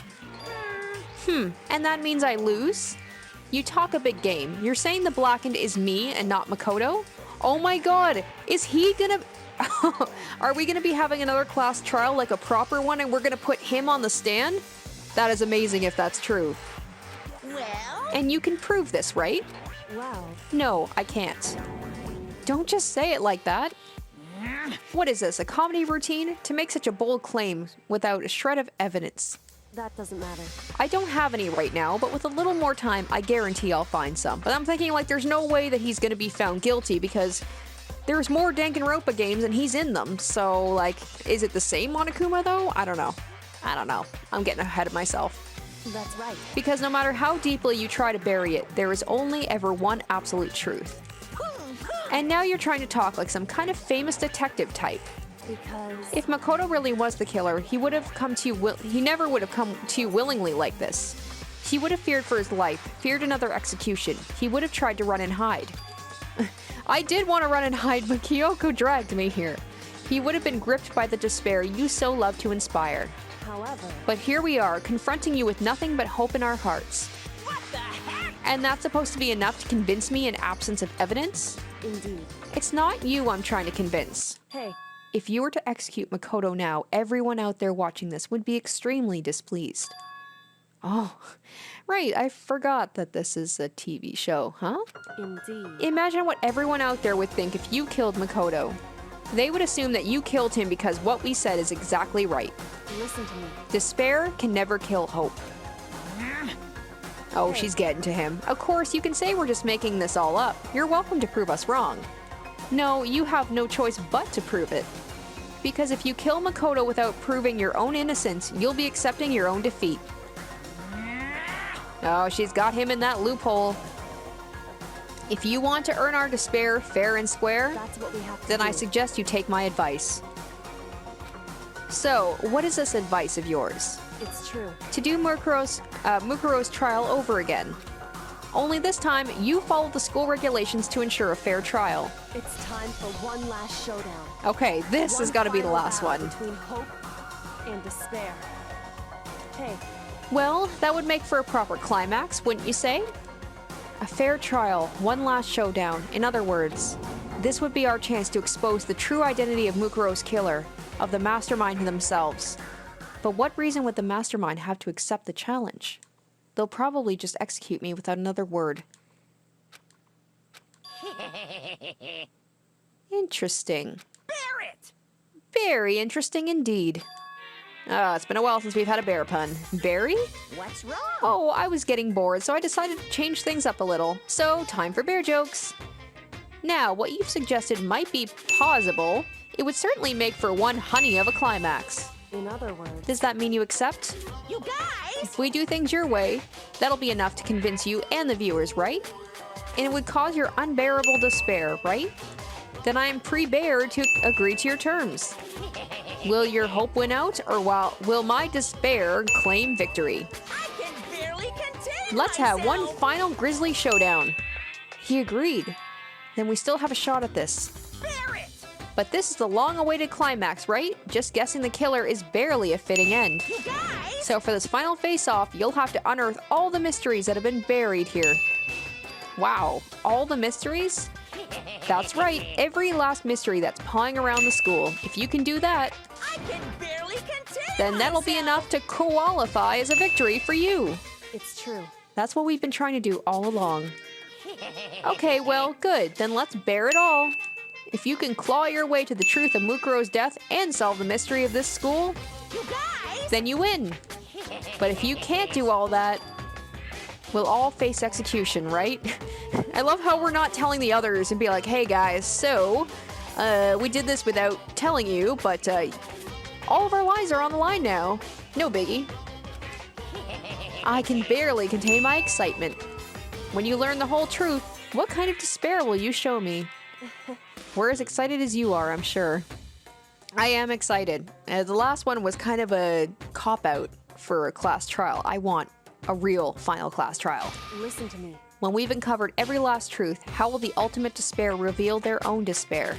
S1: And that means I lose? You talk a big game. You're saying the blackened is me and not Makoto? Oh my god, is he gonna... Are we gonna be having another class trial like a proper one and we're gonna put him on the stand? That is amazing if that's true.
S4: Well?
S1: And you can prove this, right?
S2: Well,
S1: No, I can't. Don't just say it like that. What is this, a comedy routine? To make such a bold claim without a shred of evidence.
S2: that doesn't matter.
S1: I don't have any right now, but with a little more time, I guarantee I'll find some. But I'm thinking, like, there's no way that he's gonna be found guilty because there's more Danganronpa games and he's in them. So, like, is it the same Monokuma, though? I don't know. I'm getting ahead of myself.
S2: That's right.
S1: Because no matter how deeply you try to bury it, there is only ever one absolute truth. And now you're trying to talk like some kind of famous detective type.
S2: Because
S1: If Makoto really was the killer, he would have come to you. He never would have come to you willingly like this. He would have feared for his life, feared another execution. He would have tried to run and hide. I did want to run and hide, but Kyoko dragged me here. He would have been gripped by the despair you so love to inspire.
S2: however,
S1: But here we are, confronting you with nothing but hope in our hearts.
S4: What the heck?
S1: And that's supposed to be enough to convince me in absence of evidence?
S2: indeed.
S1: It's not you I'm trying to convince.
S2: Hey,
S1: If you were to execute Makoto now, everyone out there watching this would be extremely displeased. Oh, right, I forgot that this is a TV show, huh?
S2: indeed.
S1: Imagine what everyone out there would think if you killed Makoto. They would assume that you killed him because what we said is exactly right.
S2: Listen to me.
S1: Despair can never kill hope. Oh,
S2: Hey.
S1: she's getting to him. Of course, you can say we're just making this all up. You're welcome to prove us wrong. No, you have no choice but to prove it. Because if you kill Makoto without proving your own innocence, you'll be accepting your own defeat. Oh, she's got him in that loophole. If you want to earn our despair fair and square,
S2: That's what we have to
S1: then
S2: do.
S1: I suggest you take my advice. So, what is this advice of yours?
S2: It's true.
S1: To do Mukuro's trial over again. Only this time, you follow the school regulations to ensure a fair trial.
S2: It's time for one last showdown.
S1: Okay, this has got to be the
S2: final
S1: last
S2: battle
S1: one.
S2: Between hope and despair. Hey,
S1: Well, that would make for a proper climax, wouldn't you say? A fair trial, one last showdown. In other words, this would be our chance to expose the true identity of Mukuro's killer, of the mastermind themselves. But what reason would the mastermind have to accept the challenge? They'll probably just execute me without another word. Interesting.
S4: Bear it!
S1: Very interesting indeed. It's been a while since we've had a bear pun. Berry?
S4: What's wrong?
S1: Oh, I was getting bored, so I decided to change things up a little. So, time for bear jokes. Now, what you've suggested might be plausible. It would certainly make for one honey of a climax.
S2: in other words,
S1: Does that mean you accept?
S4: You guys!
S1: If we do things your way, that'll be enough to convince you and the viewers, right? And it would cause your unbearable despair, right? Then I am pre-bear to agree to your terms. Will your hope win out, or will my despair claim victory?
S4: I can barely contain
S1: Let's have one
S4: myself.
S1: final grisly showdown. He agreed. Then we still have a shot at this.
S4: Bear it!
S1: But this is the long-awaited climax, right? Just guessing the killer is barely a fitting end.
S4: You guys!
S1: So for this final face-off, you'll have to unearth all the mysteries that have been buried here. Wow, all the mysteries? That's right, every last mystery that's pawing around the school. If you can do that,
S4: I can barely contain
S1: then that'll be
S4: myself.
S1: enough to qualify as a victory for you.
S2: it's true.
S1: That's what we've been trying to do all along. Okay, well, good. Then let's bear it all. If you can claw your way to the truth of Mukuro's death and solve the mystery of this school,
S4: You guys!
S1: then you win. But if you can't do all that, we'll all face execution, right? I love how we're not telling the others and be like, hey guys, so, we did this without telling you, but, all of our lives are on the line now. No biggie. I can barely contain my excitement. When you learn the whole truth, what kind of despair will you show me? We're as excited as you are, I'm sure. I am excited. The last one was kind of a cop-out for a class trial. I want A real final class trial.
S2: Listen to me.
S1: When we've uncovered every last truth, how will the ultimate despair reveal their own despair?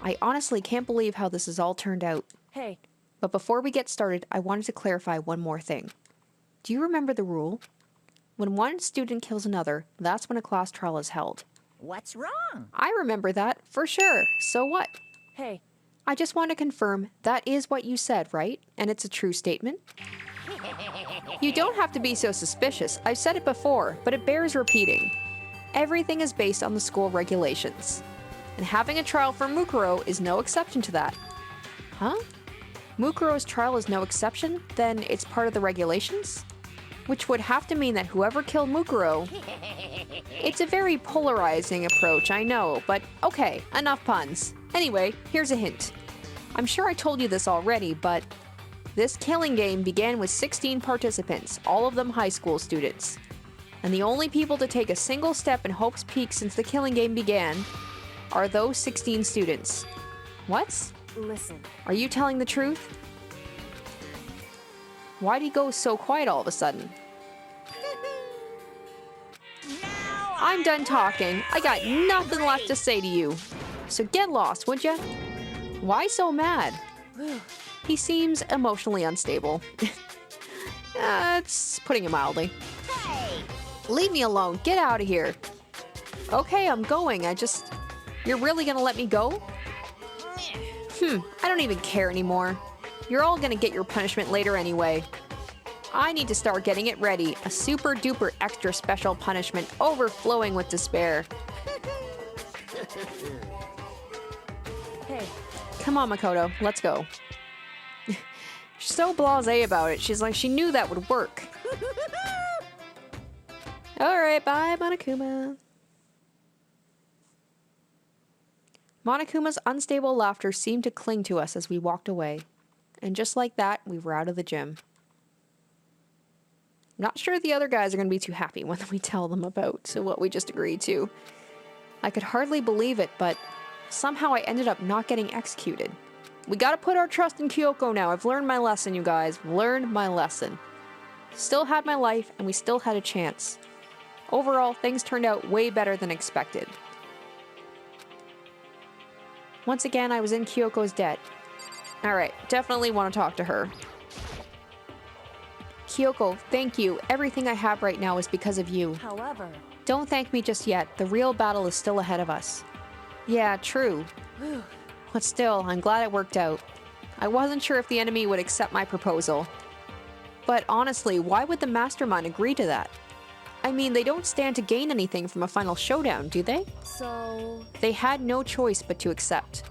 S1: I honestly can't believe how this has all turned out.
S2: Hey,
S1: But before we get started, I wanted to clarify one more thing. Do you remember the rule? When one student kills another, that's when a class trial is held.
S4: What's wrong?
S1: I remember that, for sure. So what?
S2: hey,
S1: I just want to confirm that is what you said, right? And it's a true statement? You don't have to be so suspicious. I've said it before, but it bears repeating. Everything is based on the school regulations. And having a trial for Mukuro is no exception to that. Huh? Mukuro's trial is no exception? Then it's part of the regulations? Which would have to mean that whoever killed Mukuro... It's a very polarizing approach, I know, but okay, enough puns. Anyway, here's a hint. I'm sure I told you this already, but this killing game began with 16 participants, all of them high school students. And the only people to take a single step in Hope's Peak since the killing game began are those 16 students. What?
S2: listen.
S1: Are you telling the truth? Why'd he go so quiet all of a sudden? I'm done talking. I got nothing left to say to you. So get lost, would ya? Why so mad? He seems emotionally unstable. It's putting it mildly.
S4: Hey!
S1: Leave me alone. Get out of here. Okay, I'm going. You're really gonna let me go? I don't even care anymore. You're all gonna get your punishment later anyway. I need to start getting it ready. A super duper extra special punishment overflowing with despair.
S2: Hey,
S1: Come on, Makoto. Let's go. She's so blasé about it. She's like, she knew that would work. Alright, bye, Monokuma. Monokuma's unstable laughter seemed to cling to us as we walked away. And just like that, we were out of the gym. Not sure the other guys are going to be too happy when we tell them about what we just agreed to. I could hardly believe it, but somehow I ended up not getting executed. We gotta put our trust in Kyoko now. I've learned my lesson, you guys. Learned my lesson. Still had my life, and we still had a chance. Overall, things turned out way better than expected. Once again, I was in Kyoko's debt. Alright, definitely want to talk to her. Kyoko, thank you. Everything I have right now is because of you.
S2: however,
S1: Don't thank me just yet. The real battle is still ahead of us. Yeah, true. But still, I'm glad it worked out. I wasn't sure if the enemy would accept my proposal. But honestly, why would the mastermind agree to that? I mean, they don't stand to gain anything from a final showdown, do they?
S2: so,
S1: They had no choice but to accept.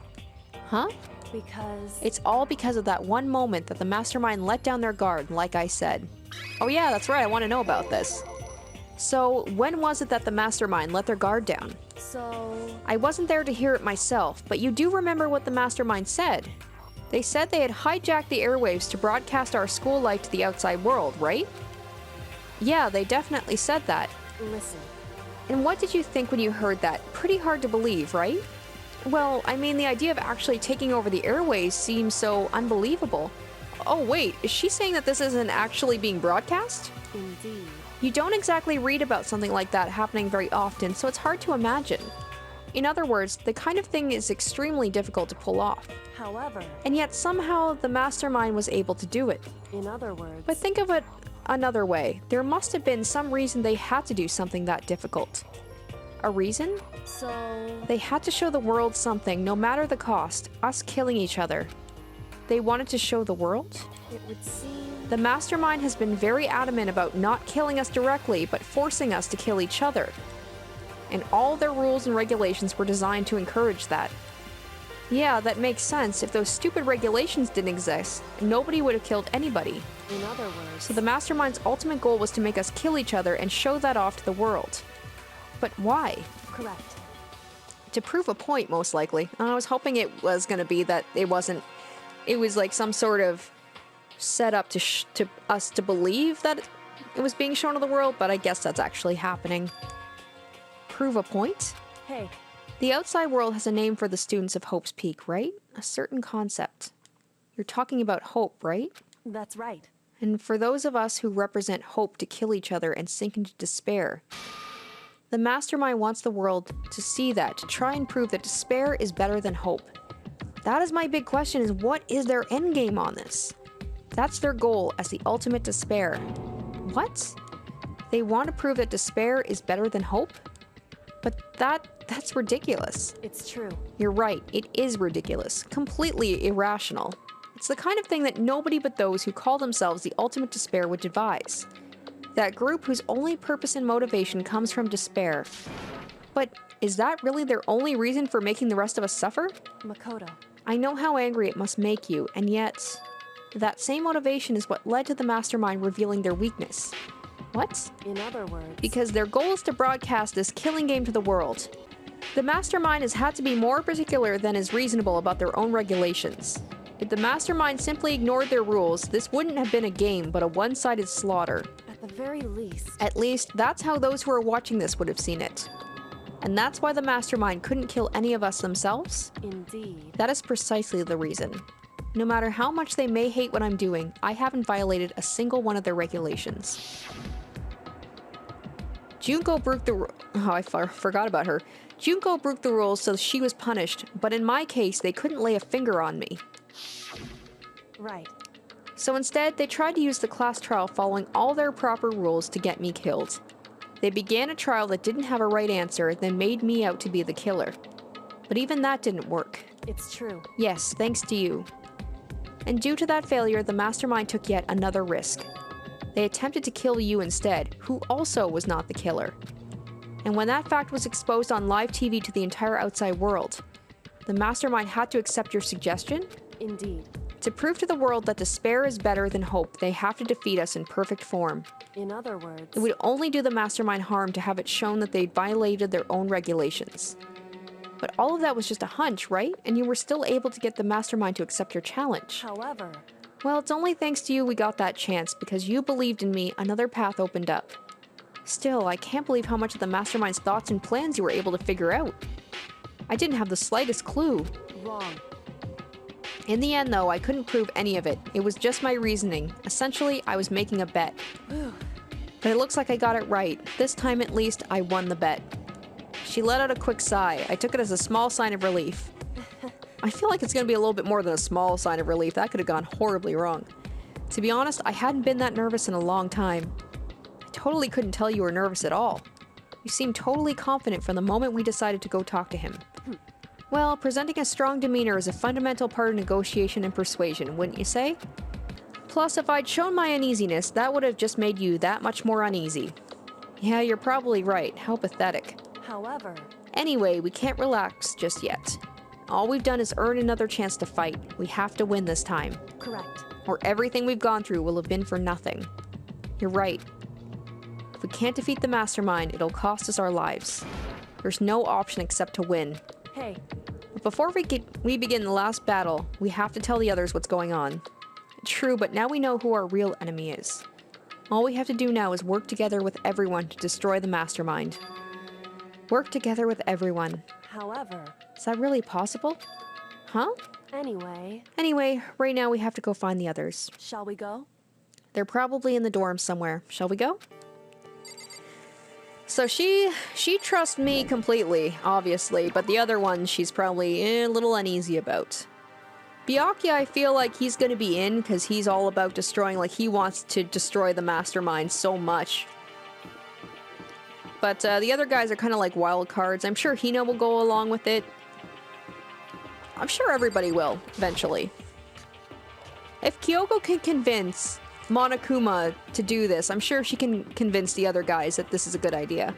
S1: Huh?
S2: because...
S1: It's all because of that one moment that the mastermind let down their guard, like I said. Oh yeah, that's right, I want to know about this. So, when was it that the mastermind let their guard down?
S2: So,
S1: I wasn't there to hear it myself, but you do remember what the mastermind said. They said they had hijacked the airwaves to broadcast our school life to the outside world, right? Yeah, they definitely said that.
S2: listen.
S1: And what did you think when you heard that? Pretty hard to believe, right? Well, I mean, the idea of actually taking over the airways seems so unbelievable. Oh wait, is she saying that this isn't actually being broadcast?
S2: Indeed.
S1: You don't exactly read about something like that happening very often, so it's hard to imagine. In other words, the kind of thing is extremely difficult to pull off.
S2: However,
S1: And yet somehow the mastermind was able to do it.
S2: in other words...
S1: But think of it another way. There must have been some reason they had to do something that difficult. A reason?
S2: So,
S1: They had to show the world something, no matter the cost, us killing each other. They wanted to show the world?
S2: it would seem...
S1: The mastermind has been very adamant about not killing us directly, but forcing us to kill each other. And all their rules and regulations were designed to encourage that. Yeah, that makes sense. If those stupid regulations didn't exist, nobody would have killed anybody.
S2: In other words...
S1: So the mastermind's ultimate goal was to make us kill each other and show that off to the world. But why?
S2: Correct.
S1: To prove a point, most likely. I was hoping it was going to be that it wasn't... It was like some sort of set up to us to believe that it was being shown to the world, but I guess that's actually happening. Prove a point?
S2: Hey,
S1: The outside world has a name for the students of Hope's Peak, right? A certain concept. You're talking about hope, right?
S2: that's right.
S1: and for those of us who represent hope to kill each other and sink into despair. The mastermind wants the world to see that, to try and prove that despair is better than hope. That is my big question, is what is their endgame on this? That's their goal as the ultimate despair. What? They want to prove that despair is better than hope? But that's ridiculous.
S2: It's true.
S1: You're right, it is ridiculous. Completely irrational. It's the kind of thing that nobody but those who call themselves the ultimate despair would devise. That group whose only purpose and motivation comes from despair. But is that really their only reason for making the rest of us suffer?
S2: Makoto.
S1: I know how angry it must make you, and yet, that same motivation is what led to the mastermind revealing their weakness. What?
S2: In other words...
S1: Because their goal is to broadcast this killing game to the world. The mastermind has had to be more particular than is reasonable about their own regulations. If the mastermind simply ignored their rules, this wouldn't have been a game, but a one-sided slaughter.
S2: At the very least...
S1: At least, that's how those who are watching this would have seen it. And that's why the mastermind couldn't kill any of us themselves?
S2: Indeed.
S1: That is precisely the reason. No matter how much they may hate what I'm doing, I haven't violated a single one of their regulations. Junko broke the forgot about her. Junko broke the rules so she was punished, but in my case, they couldn't lay a finger on me.
S2: Right.
S1: So instead, they tried to use the class trial following all their proper rules to get me killed. They began a trial that didn't have a right answer, then made me out to be the killer. But even that didn't work.
S2: It's true.
S1: Yes, thanks to you. And due to that failure, the mastermind took yet another risk. They attempted to kill you instead, who also was not the killer. And when that fact was exposed on live TV to the entire outside world, the mastermind had to accept your suggestion?
S2: Indeed.
S1: To prove to the world that despair is better than hope, they have to defeat us in perfect form.
S2: In other words...
S1: It would only do the mastermind harm to have it shown that they'd violated their own regulations. But all of that was just a hunch, right? And you were still able to get the mastermind to accept your challenge.
S2: However...
S1: Well, it's only thanks to you we got that chance, because you believed in me, another path opened up. Still, I can't believe how much of the mastermind's thoughts and plans you were able to figure out. I didn't have the slightest clue.
S2: Wrong.
S1: In the end, though, I couldn't prove any of it. It was just my reasoning. Essentially, I was making a bet. But it looks like I got it right. This time, at least, I won the bet. She let out a quick sigh. I took it as a small sign of relief. I feel like it's going to be a little bit more than a small sign of relief. That could have gone horribly wrong. To be honest, I hadn't been that nervous in a long time. I totally couldn't tell you were nervous at all. You seemed totally confident from the moment we decided to go talk to him. Well, presenting a strong demeanor is a fundamental part of negotiation and persuasion, wouldn't you say? Plus, if I'd shown my uneasiness, that would have just made you that much more uneasy. Yeah, you're probably right. How pathetic.
S2: However...
S1: Anyway, we can't relax just yet. All we've done is earn another chance to fight. We have to win this time.
S2: Correct.
S1: Or everything we've gone through will have been for nothing. You're right. If we can't defeat the mastermind, it'll cost us our lives. There's no option except to win.
S2: Hey.
S1: But before we begin the last battle, we have to tell the others what's going on. True, but now we know who our real enemy is. All we have to do now is work together with everyone to destroy the mastermind. Work together with everyone.
S2: However...
S1: Is that really possible? Huh?
S2: Anyway,
S1: right now we have to go find the others.
S2: Shall we go?
S1: They're probably in the dorms somewhere. Shall we go? So she trusts me completely, obviously, but the other one she's probably a little uneasy about. Byakuya, I feel like he's gonna be in because he's all about destroying, like he wants to destroy the mastermind so much. But the other guys are kind of like wild cards. I'm sure Hina will go along with it. I'm sure everybody will, eventually. If Kyoko can convince Monokuma to do this, I'm sure she can convince the other guys that this is a good idea.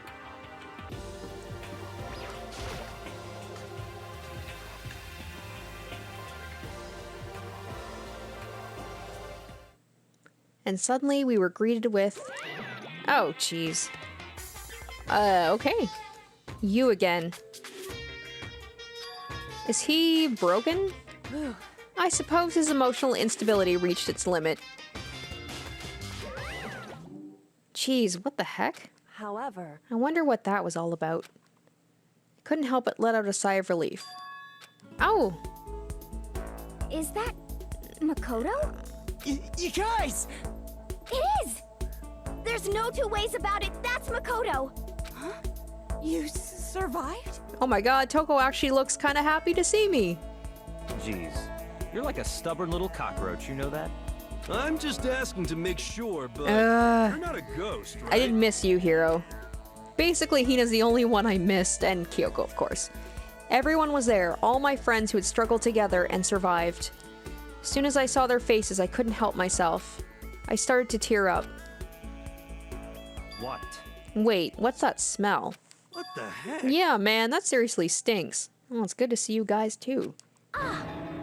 S1: And suddenly we were greeted with... Oh, jeez. Okay. You again. Is he broken? I suppose his emotional instability reached its limit. Jeez, what the heck?
S2: However...
S1: I wonder what that was all about. I couldn't help but let out a sigh of relief. Oh!
S4: Is that Makoto?
S3: You guys!
S5: It is! There's no two ways about it. That's Makoto.
S2: Huh? You survived?
S1: Oh my god, Toko actually looks kind of happy to see me.
S6: Jeez, you're like a stubborn little cockroach, you know that?
S7: I'm just asking to make sure, but you're not a ghost, right?
S1: I didn't miss you, Hiro. Basically, Hina's the only one I missed, and Kyoko, of course. Everyone was there, all my friends who had struggled together and survived. As soon as I saw their faces, I couldn't help myself. I started to tear up.
S6: What?
S1: Wait, what's that smell?
S7: What the heck?
S1: Yeah, man, that seriously stinks. Oh, it's good to see you guys, too.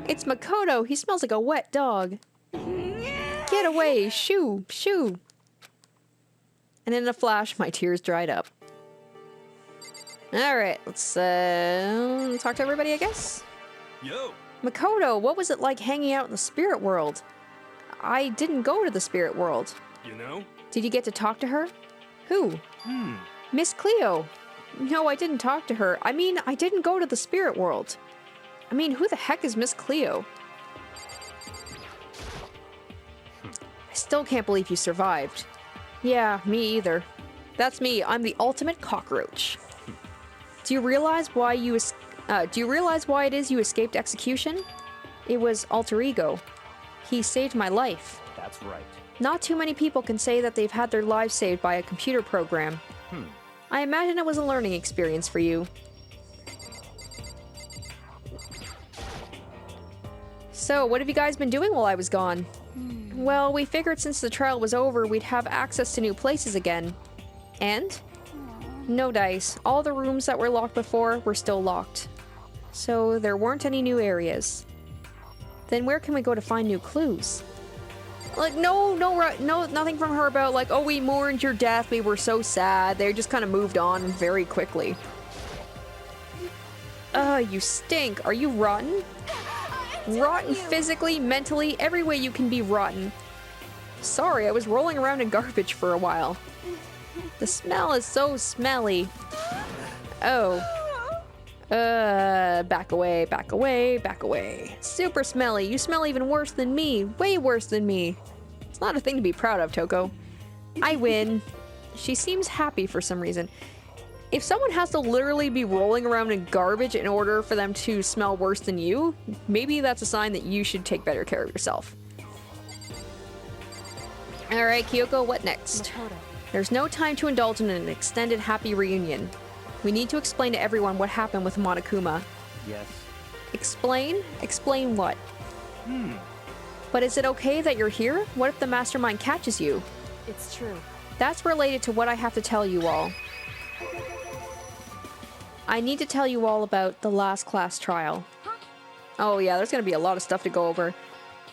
S1: It's Makoto. He smells like a wet dog. Get away. Shoo. Shoo. And in a flash, my tears dried up. Alright, let's talk to everybody, I guess.
S7: Yo.
S1: Makoto, what was it like hanging out in the spirit world? I didn't go to the spirit world.
S7: You know?
S1: Did you get to talk to her? Who? Miss Cleo. No, I didn't talk to her. I mean, I didn't go to the spirit world. I mean, who the heck is Miss Cleo? I still can't believe you survived. Yeah, me either. That's me. I'm the ultimate cockroach. Do you realize why it is you escaped execution? It was alter ego. He saved my life.
S6: That's right.
S1: Not too many people can say that they've had their lives saved by a computer program. I imagine it was a learning experience for you. So, what have you guys been doing while I was gone? Well, we figured since the trial was over, we'd have access to new places again. And? No dice. All the rooms that were locked before were still locked. So, there weren't any new areas. Then where can we go to find new clues? Like, no, nothing from her about, like, oh, we mourned your death, we were so sad. They just kind of moved on very quickly. You stink. Are you rotten? Rotten physically, mentally, every way you can be rotten. Sorry, I was rolling around in garbage for a while. The smell is so smelly. Oh. Back away, back away, back away. Super smelly. You smell even worse than me. Way worse than me. It's not a thing to be proud of, Toko. I win. She seems happy for some reason. If someone has to literally be rolling around in garbage in order for them to smell worse than you, maybe that's a sign that you should take better care of yourself. Alright, Kyoko, what next?
S2: Makoto.
S1: There's no time to indulge in an extended happy reunion. We need to explain to everyone what happened with Monokuma.
S6: Yes.
S1: Explain? Explain what? But is it okay that you're here? What if the mastermind catches you?
S2: It's true.
S1: That's related to what I have to tell you all. I need to tell you all about the last class trial. Oh yeah, there's gonna be a lot of stuff to go over.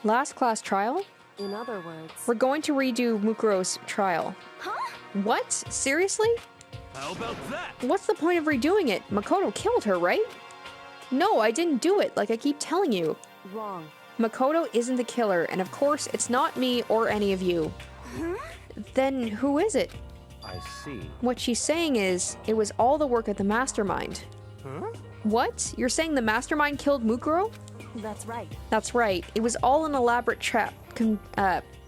S1: Last class trial?
S2: In other words...
S1: We're going to redo Mukuro's trial.
S5: Huh?
S1: What? Seriously?
S7: How about that?
S1: What's the point of redoing it? Makoto killed her, right? No, I didn't do it, like I keep telling you.
S2: Wrong.
S1: Makoto isn't the killer, and of course, it's not me or any of you. Then who is it?
S6: I see.
S1: What she's saying is, it was all the work of the mastermind. What? You're saying the mastermind killed Mukuro?
S2: That's right.
S1: That's right. It was all an elaborate trap.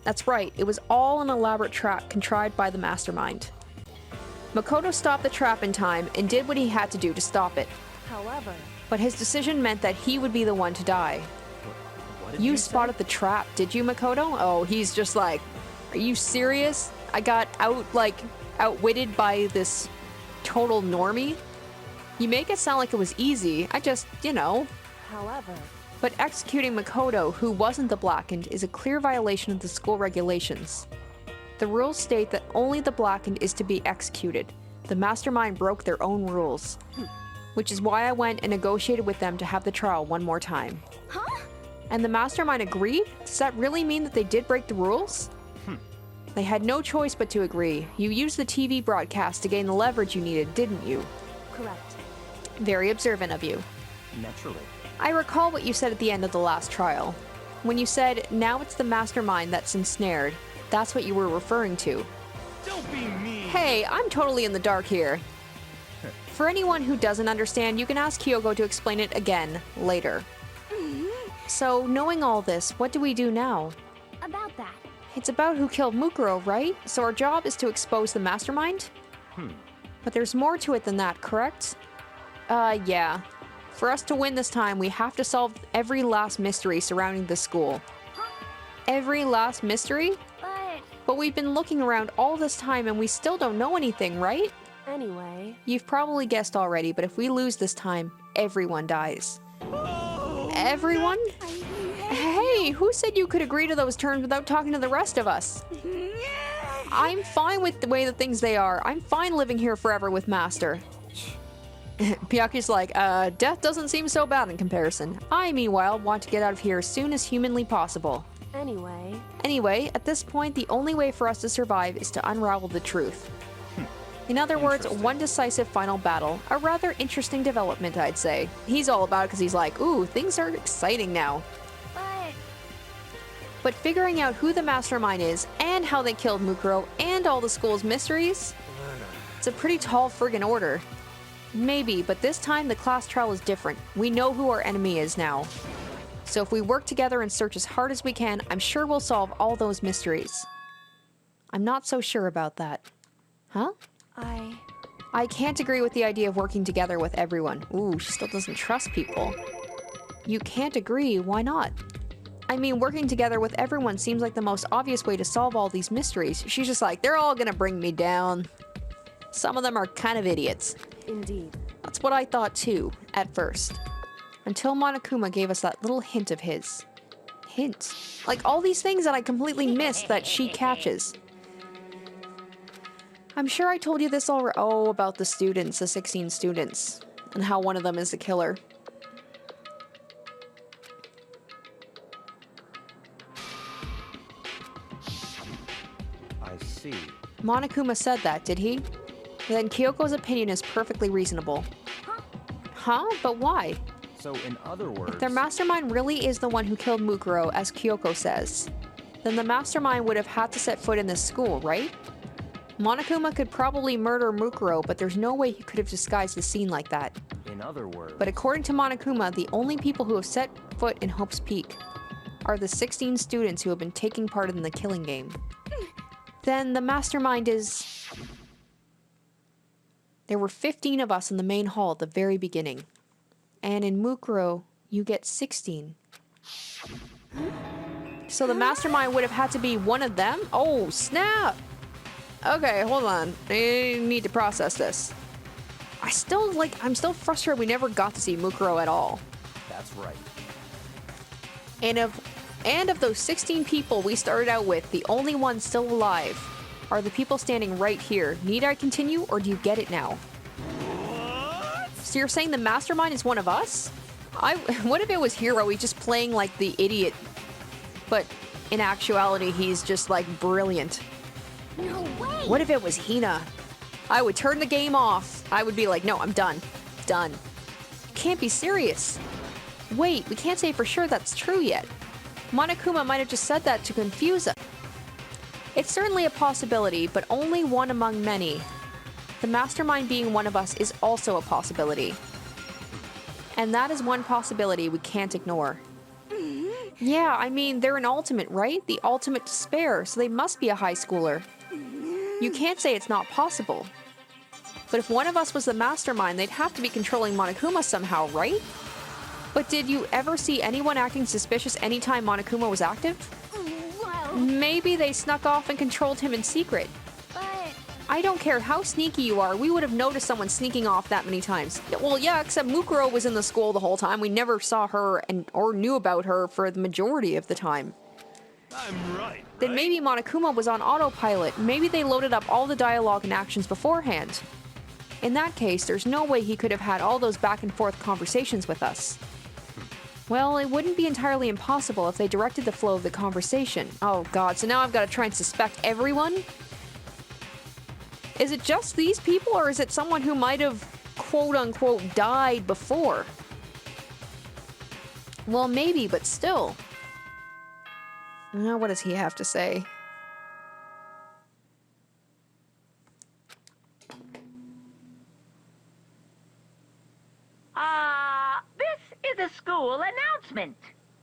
S1: That's right. It was all an elaborate trap contrived by the mastermind. Makoto stopped the trap in time and did what he had to do to stop it.
S2: However...
S1: But his decision meant that he would be the one to die.
S6: What did
S1: You
S6: you
S1: spotted the trap, did you, Makoto? Oh, he's just like, are you serious? I got outwitted by this total normie? You make it sound like it was easy. I just, you know.
S2: However...
S1: But executing Makoto, who wasn't the Blackened, is a clear violation of the school regulations. The rules state that only the Blackened is to be executed. The mastermind broke their own rules. Which is why I went and negotiated with them to have the trial one more time.
S5: Huh?
S1: And the mastermind agreed? Does that really mean that they did break the rules? They had no choice but to agree. You used the TV broadcast to gain the leverage you needed, didn't you?
S2: Correct.
S1: Very observant of you.
S6: Naturally.
S1: I recall what you said at the end of the last trial. When you said, now it's the mastermind that's ensnared, that's what you were referring to.
S7: Don't be mean.
S1: Hey, I'm totally in the dark here. For anyone who doesn't understand, you can ask Kyoko to explain it again, later. So, knowing all this, what do we do now?
S5: About that.
S1: It's about who killed Mukuro, right? So our job is to expose the mastermind? But there's more to it than that, correct? Yeah. For us to win this time, we have to solve every last mystery surrounding the school. Every last mystery? But we've been looking around all this time and we still don't know anything, right?
S2: Anyway,
S1: You've probably guessed already, but if we lose this time, everyone dies. Everyone? Hey, who said you could agree to those terms without talking to the rest of us? I'm fine with the way the things they are. I'm fine living here forever with Master. Pyaku's like, death doesn't seem so bad in comparison. I, meanwhile, want to get out of here as soon as humanly possible. Anyway, at this point, the only way for us to survive is to unravel the truth. In other words, one decisive final battle. A rather interesting development, I'd say. He's all about it because he's like, ooh, things are exciting now. But figuring out who the mastermind is, and how they killed Mukuro, and all the school's mysteries, it's a pretty tall friggin' order. Maybe, but this time the class trial is different. We know who our enemy is now. So if we work together and search as hard as we can, I'm sure we'll solve all those mysteries. I'm not so sure about that. Huh? I can't agree with the idea of working together with everyone. Ooh, she still doesn't trust people. You can't agree, why not? I mean, working together with everyone seems like the most obvious way to solve all these mysteries. She's just like, they're all gonna bring me down. Some of them are kind of idiots.
S2: Indeed.
S1: That's what I thought too, at first. Until Monokuma gave us that little hint of his. Hint? Like all these things that I completely missed that she catches. I'm sure I told you this already. Oh, about the students, the 16 students, and how one of them is the killer.
S6: I see.
S1: Monokuma said that, did he? Then Kyoko's opinion is perfectly reasonable. Huh? But why?
S6: So, in other words...
S1: If their mastermind really is the one who killed Mukuro, as Kyoko says, then the mastermind would have had to set foot in this school, right? Monokuma could probably murder Mukuro, but there's no way he could have disguised the scene like that.
S6: In other words...
S1: But according to Monokuma, the only people who have set foot in Hope's Peak are the 16 students who have been taking part in the killing game. Then the mastermind is... There were 15 of us in the main hall at the very beginning. And in Mukuro, you get 16. So the mastermind would have had to be one of them? Oh, snap! Okay, hold on. I need to process this. I'm still frustrated we never got to see Mukuro at all.
S6: That's right.
S1: And of those 16 people we started out with, the only ones still alive are the people standing right here. Need I continue, or do you get it now? So you're saying the mastermind is one of us? What if it was Hiro? He's just playing like the idiot, but in actuality, he's just like brilliant.
S5: No way!
S1: What if it was Hina? I would turn the game off. I would be like, no, I'm done. Done. You can't be serious. Wait, we can't say for sure that's true yet. Monokuma might have just said that to confuse us. It's certainly a possibility, but only one among many. The mastermind being one of us is also a possibility. And that is one possibility we can't ignore. Yeah, I mean, they're an ultimate, right? The ultimate despair, so they must be a high schooler. You can't say it's not possible. But if one of us was the mastermind, they'd have to be controlling Monokuma somehow, right? But did you ever see anyone acting suspicious anytime Monokuma was active?
S5: Well,
S1: Maybe they snuck off and controlled him in secret.
S5: but...
S1: I don't care how sneaky you are, we would have noticed someone sneaking off that many times. Well, yeah, except Mukuro was in the school the whole time. We never saw her or knew about her for the majority of the time.
S7: I'm right.
S1: Then maybe Monokuma was on autopilot. Maybe they loaded up all the dialogue and actions beforehand. In that case, there's no way he could have had all those back and forth conversations with us. Well, it wouldn't be entirely impossible if they directed the flow of the conversation. Oh god, so now I've got to try and suspect everyone? Is it just these people, or is it someone who might have quote-unquote died before? Well, maybe, but still. Now, what does he have to say?
S8: This is a school announcement.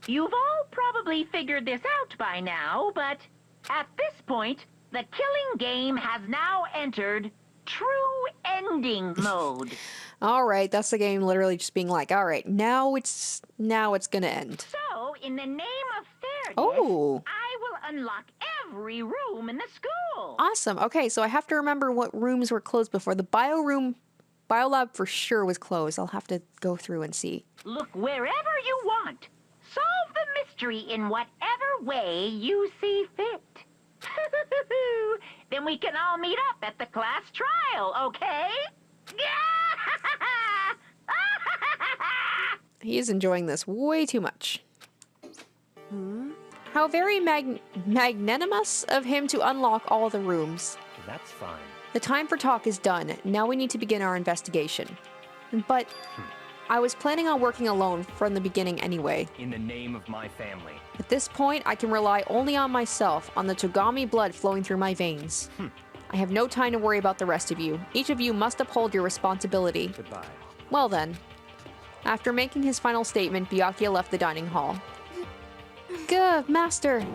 S8: You've all probably figured this out by now, but At this point, the killing game has now entered true ending mode.
S1: All right, that's the game literally just being like, all right, now it's gonna end.
S8: So, in the name of fairness,
S1: Oh.
S8: I will unlock every room in the school.
S1: Awesome. Okay, so I have to remember what rooms were closed before. The biolab for sure was closed. I'll have to go through and see.
S8: Look wherever you want. Solve the mystery in whatever way you see fit. Then we can all meet up at the class trial, okay?
S1: He is enjoying this way too much. How very magnanimous of him to unlock all the rooms.
S6: That's fine.
S1: The time for talk is done. Now we need to begin our investigation. But I was planning on working alone from the beginning anyway.
S6: In the name of my family.
S1: At this point, I can rely only on myself, on the Togami blood flowing through my veins. I have no time to worry about the rest of you. Each of you must uphold your responsibility.
S6: Goodbye.
S1: Well then. After making his final statement, Byakuya left the dining hall. Gah, master!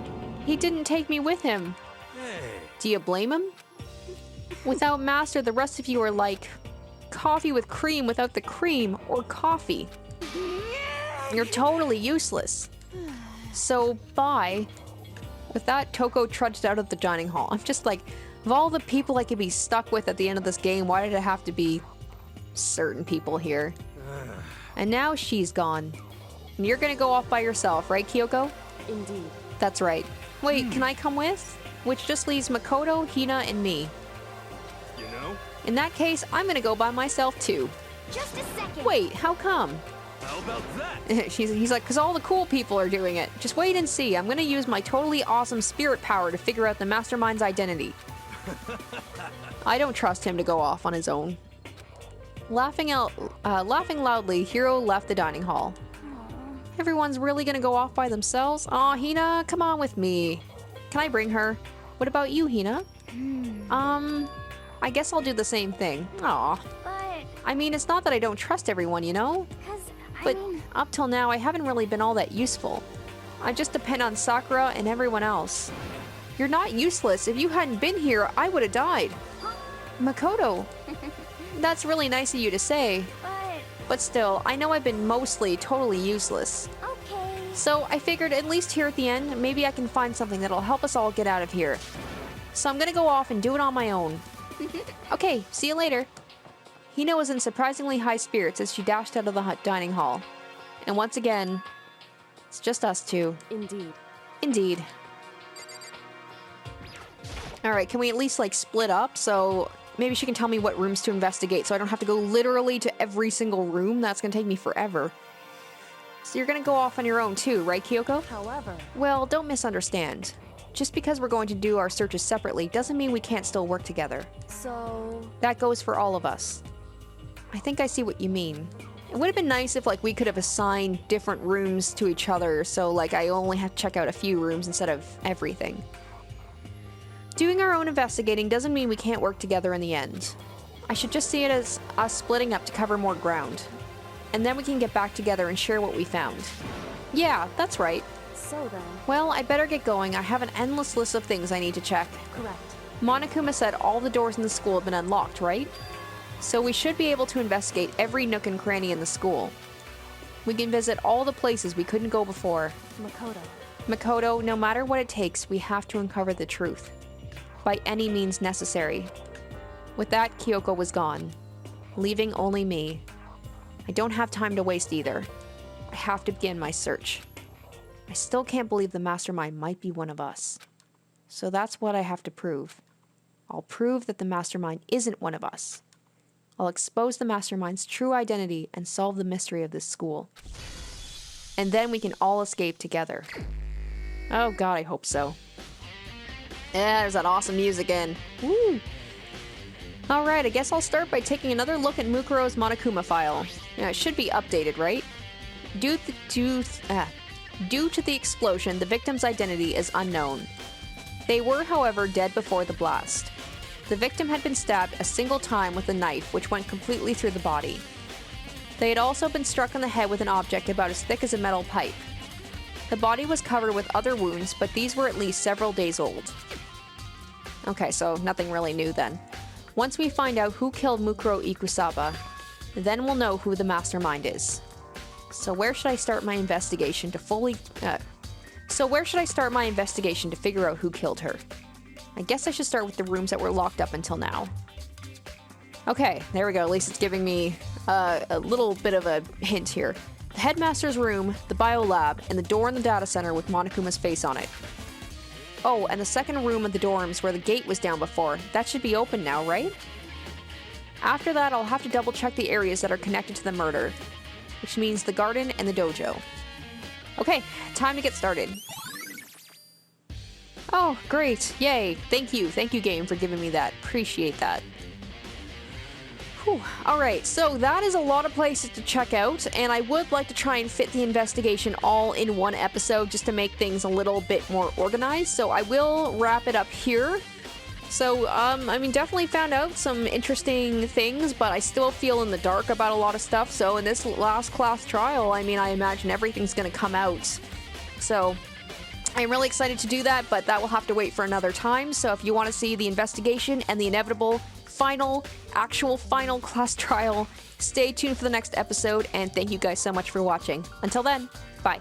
S1: He didn't take me with him.
S7: Hey.
S1: Do you blame him? Without master, the rest of you are like coffee with cream without the cream, or coffee. You're totally useless. So, bye. With that, Toko trudged out of the dining hall. I'm just like, of all the people I could be stuck with at the end of this game, why did it have to be certain people here? And now she's gone. And you're gonna go off by yourself, right, Kyoko?
S2: Indeed.
S1: That's right. Wait, can I come with? Which just leaves Makoto, Hina, and me.
S7: You know?
S1: In that case, I'm gonna go by myself too.
S5: Just a second.
S1: Wait, how come?
S7: How about that?
S1: He's like, because all the cool people are doing it. Just wait and see. I'm gonna use my totally awesome spirit power to figure out the mastermind's identity. I don't trust him to go off on his own. Laughing loudly, Hiro left the dining hall. Everyone's really gonna go off by themselves? Aw, Hina, come on with me. Can I bring her? What about you, Hina? I guess I'll do the same thing. Aw.
S5: But,
S1: I mean, it's not that I don't trust everyone, you know? But up till now, I haven't really been all that useful. I just depend on Sakura and everyone else. You're not useless. If you hadn't been here, I would have died. Makoto. That's really nice of you to say. But still, I know I've been mostly totally useless.
S5: okay.
S1: So I figured at least here at the end, maybe I can find something that'll help us all get out of here. So I'm gonna go off and do it on my own. Okay, see you later. Hina was in surprisingly high spirits as she dashed out of the dining hall. And once again, it's just us two.
S2: Indeed.
S1: Indeed. Alright, can we at least like split up? So maybe she can tell me what rooms to investigate so I don't have to go literally to every single room. That's gonna take me forever. So you're gonna go off on your own too, right, Kyoko?
S2: However,
S1: Well, don't misunderstand. Just because we're going to do our searches separately doesn't mean we can't still work together.
S2: so
S1: That goes for all of us. I think I see what you mean. It would have been nice if like we could have assigned different rooms to each other, so like I only have to check out a few rooms instead of everything. Doing our own investigating doesn't mean we can't work together in the end. I should just see it as us splitting up to cover more ground. And then we can get back together and share what we found. Yeah, that's right.
S2: so then,
S1: Well, I better get going. I have an endless list of things I need to check.
S2: correct.
S1: Monokuma said all the doors in the school have been unlocked, right? So we should be able to investigate every nook and cranny in the school. We can visit all the places we couldn't go before.
S2: Makoto.
S1: Makoto, no matter what it takes, we have to uncover the truth. By any means necessary. With that, Kyoko was gone, leaving only me. I don't have time to waste either. I have to begin my search. I still can't believe the mastermind might be one of us. So that's what I have to prove. I'll prove that the mastermind isn't one of us. I'll expose the mastermind's true identity and solve the mystery of this school. And then we can all escape together. Oh god, I hope so. Yeah, there's that awesome music in. Woo! Alright, I guess I'll start by taking another look at Mukuro's Monokuma file. Now, it should be updated, right? Due to the explosion, the victim's identity is unknown. They were, however, dead before the blast. The victim had been stabbed a single time with a knife, which went completely through the body. They had also been struck on the head with an object about as thick as a metal pipe. The body was covered with other wounds, but these were at least several days old. Okay, so nothing really new then. Once we find out who killed Mukuro Ikusaba, then we'll know who the mastermind is. So where should I start my investigation to figure out who killed her? I guess I should start with the rooms that were locked up until now. Okay, there we go. At least it's giving me a little bit of a hint here. The headmaster's room, the bio lab, and the door in the data center with Monokuma's face on it. Oh, and the second room of the dorms where the gate was down before. That should be open now, right? After that, I'll have to double check the areas that are connected to the murder, which means the garden and the dojo. Okay, time to get started. Oh, great. Yay. Thank you, game, for giving me that. Appreciate that. Whew. Alright, so that is a lot of places to check out, and I would like to try and fit the investigation all in one episode just to make things a little bit more organized, so I will wrap it up here. So, I mean, definitely found out some interesting things, but I still feel in the dark about a lot of stuff, so in this last class trial, I mean, I imagine everything's gonna come out. So, I'm really excited to do that, but that will have to wait for another time, so if you want to see the investigation and the inevitable actual final class trial, stay tuned for the next episode, and thank you guys so much for watching. Until then, bye.